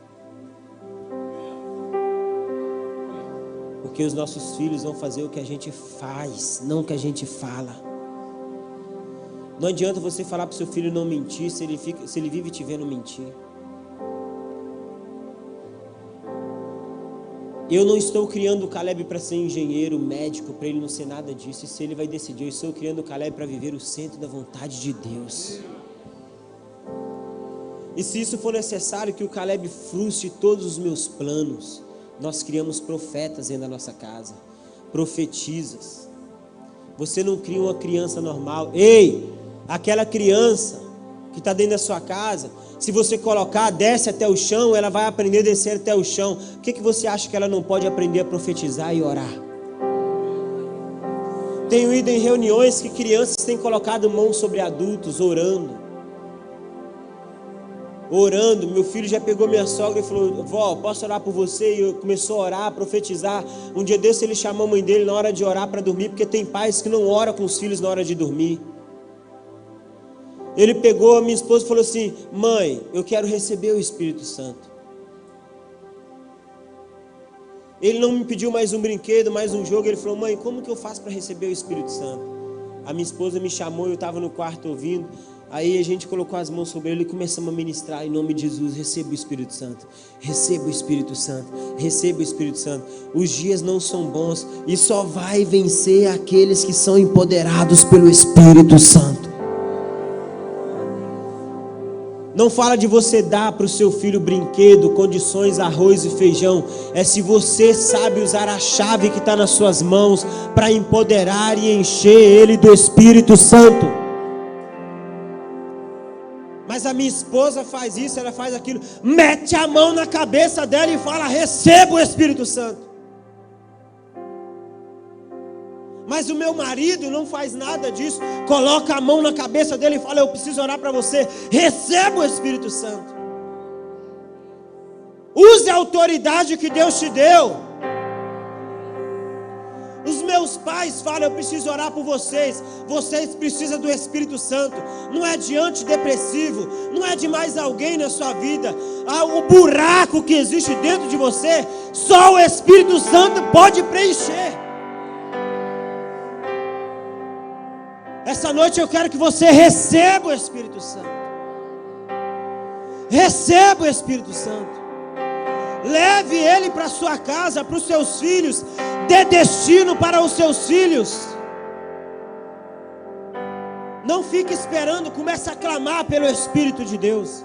Porque os nossos filhos vão fazer o que a gente faz, não o que a gente fala. Não adianta você falar para o seu filho não mentir, se ele vive te vendo mentir. Eu não estou criando o Caleb para ser engenheiro, médico, para ele não ser nada disso. Isso ele vai decidir. Eu estou criando o Caleb para viver o centro da vontade de Deus. E se isso for necessário que o Caleb frustre todos os meus planos, nós criamos profetas dentro da nossa casa, profetizas. Você não cria uma criança normal. Ei, aquela criança que está dentro da sua casa, se você colocar, desce até o chão, ela vai aprender a descer até o chão. O que você acha que ela não pode aprender a profetizar e orar? Tenho ido em reuniões que crianças têm colocado mão sobre adultos, orando. Meu filho já pegou minha sogra e falou: vó, posso orar por você? E começou a orar, a profetizar. Um dia desse ele chamou a mãe dele na hora de orar para dormir, porque tem pais que não oram com os filhos na hora de dormir. Ele pegou a minha esposa e falou assim: mãe, eu quero receber o Espírito Santo. Ele não me pediu mais um brinquedo, mais um jogo. Ele falou: mãe, como que eu faço para receber o Espírito Santo? A minha esposa me chamou, eu estava no quarto ouvindo. Aí a gente colocou as mãos sobre ele e começamos a ministrar em nome de Jesus. Receba o Espírito Santo, receba o Espírito Santo, receba o Espírito Santo. Os dias não são bons e só vai vencer aqueles que são empoderados pelo Espírito Santo. Não fala de você dar para o seu filho brinquedo, condições, arroz e feijão. É se você sabe usar a chave que está nas suas mãos para empoderar e encher ele do Espírito Santo. Mas a minha esposa faz isso, ela faz aquilo, mete a mão na cabeça dela e fala: receba o Espírito Santo. Mas o meu marido não faz nada disso, coloca a mão na cabeça dele e fala: eu preciso orar para você, receba o Espírito Santo. Use a autoridade que Deus te deu. Os meus pais falam: eu preciso orar por vocês. Vocês precisam do Espírito Santo. Não é de antidepressivo, não é de mais alguém na sua vida. O buraco que existe dentro de você, só o Espírito Santo pode preencher. Essa noite eu quero que você receba o Espírito Santo. Receba o Espírito Santo. Leve ele para sua casa, para os seus filhos. Dê destino para os seus filhos. Não fique esperando, comece a clamar pelo Espírito de Deus.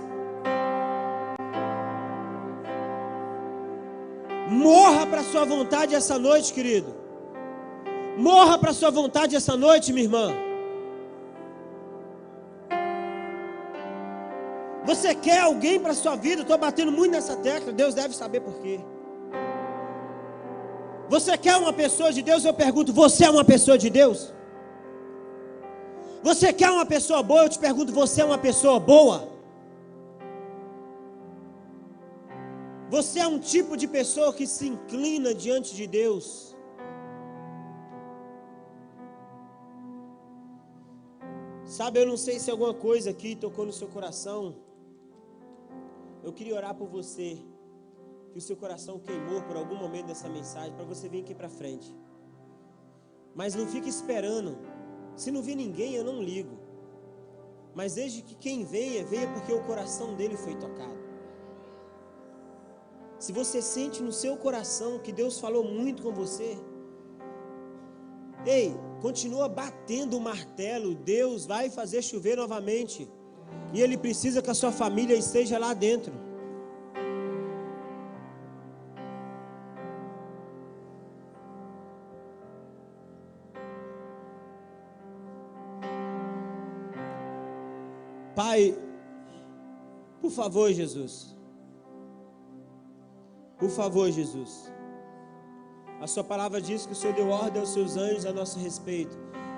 Morra para a sua vontade essa noite, querido. Morra para a sua vontade essa noite, minha irmã. Você quer alguém para a sua vida? Estou batendo muito nessa tecla, Deus deve saber por quê. Você quer uma pessoa de Deus? Eu pergunto: você é uma pessoa de Deus? Você quer uma pessoa boa? Eu te pergunto: você é uma pessoa boa? Você é um tipo de pessoa que se inclina diante de Deus? Sabe, eu não sei se alguma coisa aqui tocou no seu coração. Eu queria orar por você, que o seu coração queimou por algum momento dessa mensagem, para você vir aqui para frente. Mas não fique esperando. Se não vir ninguém, eu não ligo. Mas desde que quem venha porque o coração dele foi tocado. Se você sente no seu coração que Deus falou muito com você, ei, continua batendo o martelo. Deus vai fazer chover novamente. E Ele precisa que a sua família esteja lá dentro. Pai, por favor, Jesus. Por favor, Jesus. A sua palavra diz que o Senhor deu ordem aos seus anjos a nosso respeito.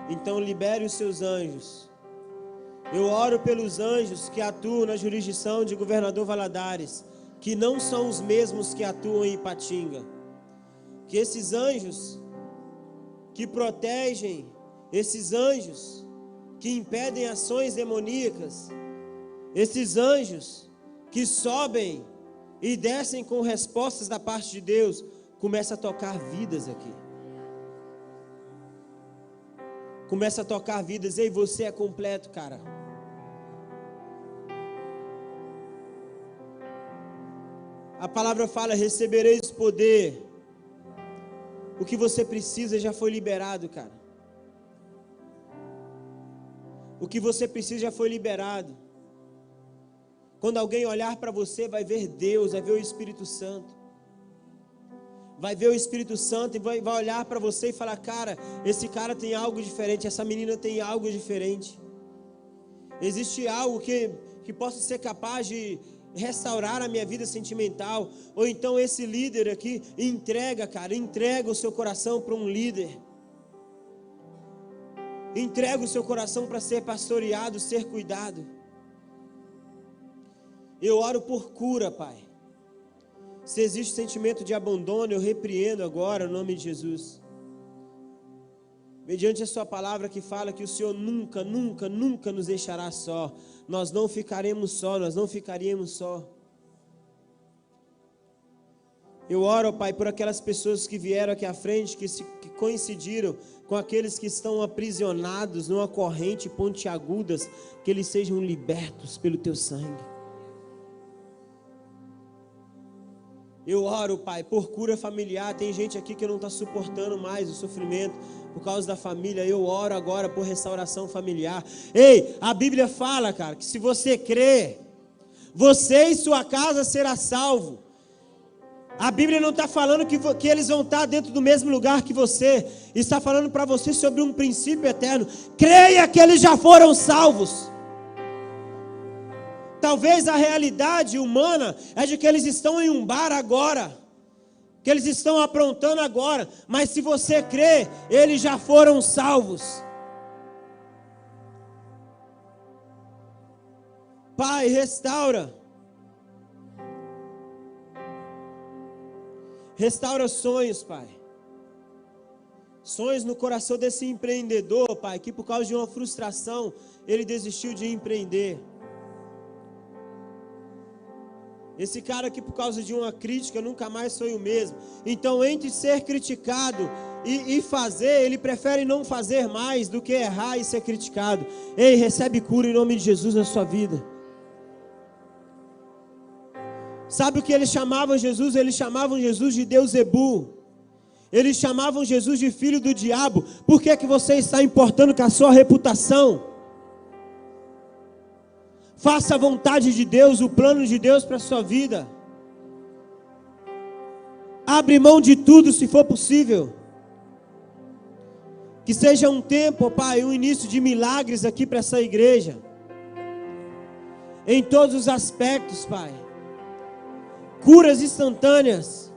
Então libere os seus anjos. Eu oro pelos anjos que atuam na jurisdição de Governador Valadares, que não são os mesmos que atuam em Ipatinga. Que esses anjos que protegem esses anjos, que impedem ações demoníacas, esses anjos que sobem e descem com respostas da parte de Deus, começa a tocar vidas aqui. Começa a tocar vidas. Ei, você é completo, cara. A palavra fala: recebereis poder. O que você precisa já foi liberado, cara. O que você precisa já foi liberado. Quando alguém olhar para você, vai ver Deus, vai ver o Espírito Santo. Vai ver o Espírito Santo e vai olhar para você e falar: cara, esse cara tem algo diferente, essa menina tem algo diferente. Existe algo que possa ser capaz de restaurar a minha vida sentimental. Ou então esse líder aqui, entrega o seu coração para um líder. Entrega o seu coração para ser pastoreado, ser cuidado. Eu oro por cura, Pai. Se existe sentimento de abandono, eu repreendo agora, no nome de Jesus. Mediante a sua palavra que fala que o Senhor nunca, nunca, nunca nos deixará só. Nós não ficaremos só, nós não ficaríamos só. Eu oro, Pai, por aquelas pessoas que vieram aqui à frente, que coincidiram com aqueles que estão aprisionados numa corrente pontiagudas, que eles sejam libertos pelo Teu sangue. Eu oro, Pai, por cura familiar. Tem gente aqui que não está suportando mais o sofrimento por causa da família. Eu oro agora por restauração familiar. Ei, a Bíblia fala, cara, que se você crer, você e sua casa será salvo. A Bíblia não está falando que eles vão estar dentro do mesmo lugar que você. Está falando para você sobre um princípio eterno. Creia que eles já foram salvos. Talvez a realidade humana é de que eles estão em um bar agora, que eles estão aprontando agora, mas se você crê, eles já foram salvos. Pai, restaura sonhos, Pai. Sonhos no coração desse empreendedor, Pai, que por causa de uma frustração, ele desistiu de empreender. Esse cara que por causa de uma crítica nunca mais foi o mesmo. Então, entre ser criticado e fazer, ele prefere não fazer mais do que errar e ser criticado. Ei, recebe cura em nome de Jesus na sua vida. Sabe o que eles chamavam Jesus? Eles chamavam Jesus de Deus Zebu. Eles chamavam Jesus de filho do diabo. Por que você está importando com a sua reputação? Faça a vontade de Deus, o plano de Deus para a sua vida. Abre mão de tudo se for possível. Que seja um tempo, Pai, um início de milagres aqui para essa igreja. Em todos os aspectos, Pai. Curas instantâneas.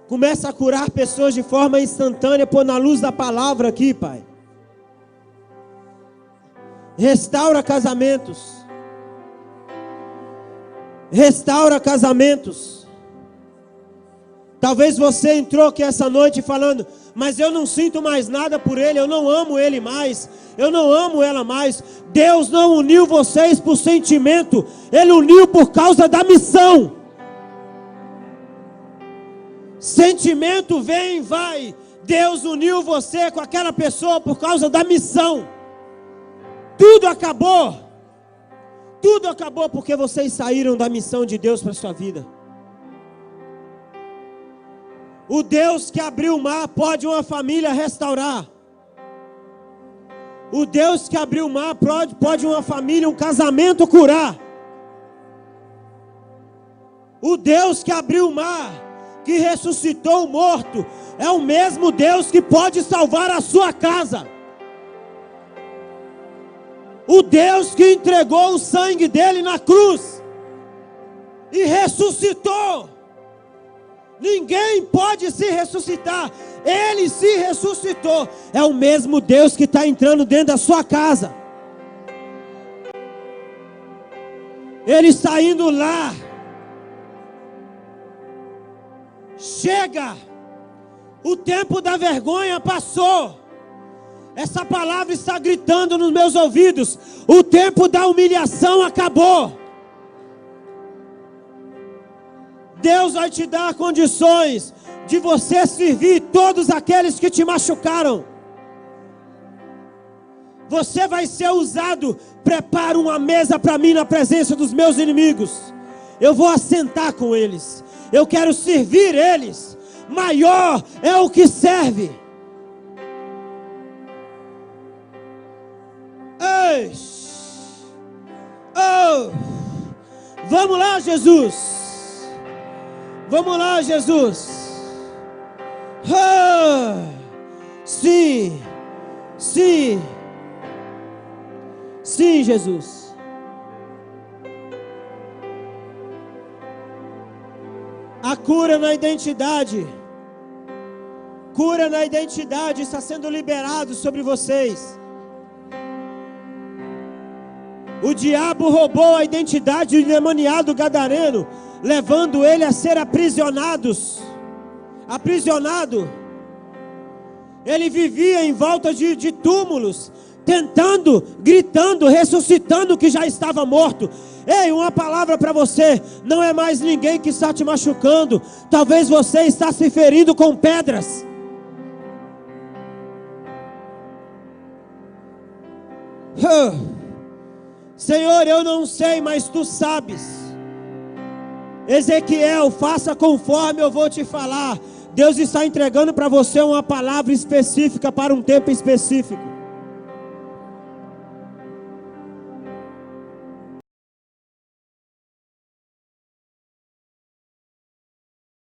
Começa a curar pessoas de forma instantânea, pôr na luz da palavra aqui, Pai. Restaura casamentos. Restaura casamentos. Talvez você entrou aqui essa noite falando: mas eu não sinto mais nada por ele, eu não amo ele mais, eu não amo ela mais. Deus não uniu vocês por sentimento, Ele uniu por causa da missão. Sentimento vem e vai. Deus uniu você com aquela pessoa por causa da missão. Tudo acabou. Tudo acabou porque vocês saíram da missão de Deus para a sua vida. O Deus que abriu o mar pode uma família restaurar. O Deus que abriu o mar pode uma família, um casamento curar. O Deus que abriu o mar, que ressuscitou o morto, é o mesmo Deus que pode salvar a sua casa. O Deus que entregou o sangue dele na cruz e ressuscitou. Ninguém pode se ressuscitar. Ele se ressuscitou. É o mesmo Deus que está entrando dentro da sua casa. Ele está indo lá. Chega. O tempo da vergonha passou. Essa palavra está gritando nos meus ouvidos. O tempo da humilhação acabou. Deus vai te dar condições de você servir todos aqueles que te machucaram. Você vai ser usado. Prepara uma mesa para mim na presença dos meus inimigos. Eu vou assentar com eles. Eu quero servir eles. Maior é o que serve. Ei! Oh! Vamos lá, Jesus. Vamos lá, Jesus. Oh! Sim. Sim. Sim, Jesus. A cura na identidade. Cura na identidade está sendo liberado sobre vocês. O diabo roubou a identidade do endemoniado gadareno, levando ele a ser aprisionado. Ele vivia em volta de túmulos, tentando, gritando, ressuscitando o que já estava morto. Ei, uma palavra para você: não é mais ninguém que está te machucando. Talvez você está se ferindo com pedras. Senhor, eu não sei, mas tu sabes. Ezequiel, faça conforme eu vou te falar. Deus está entregando para você uma palavra específica para um tempo específico.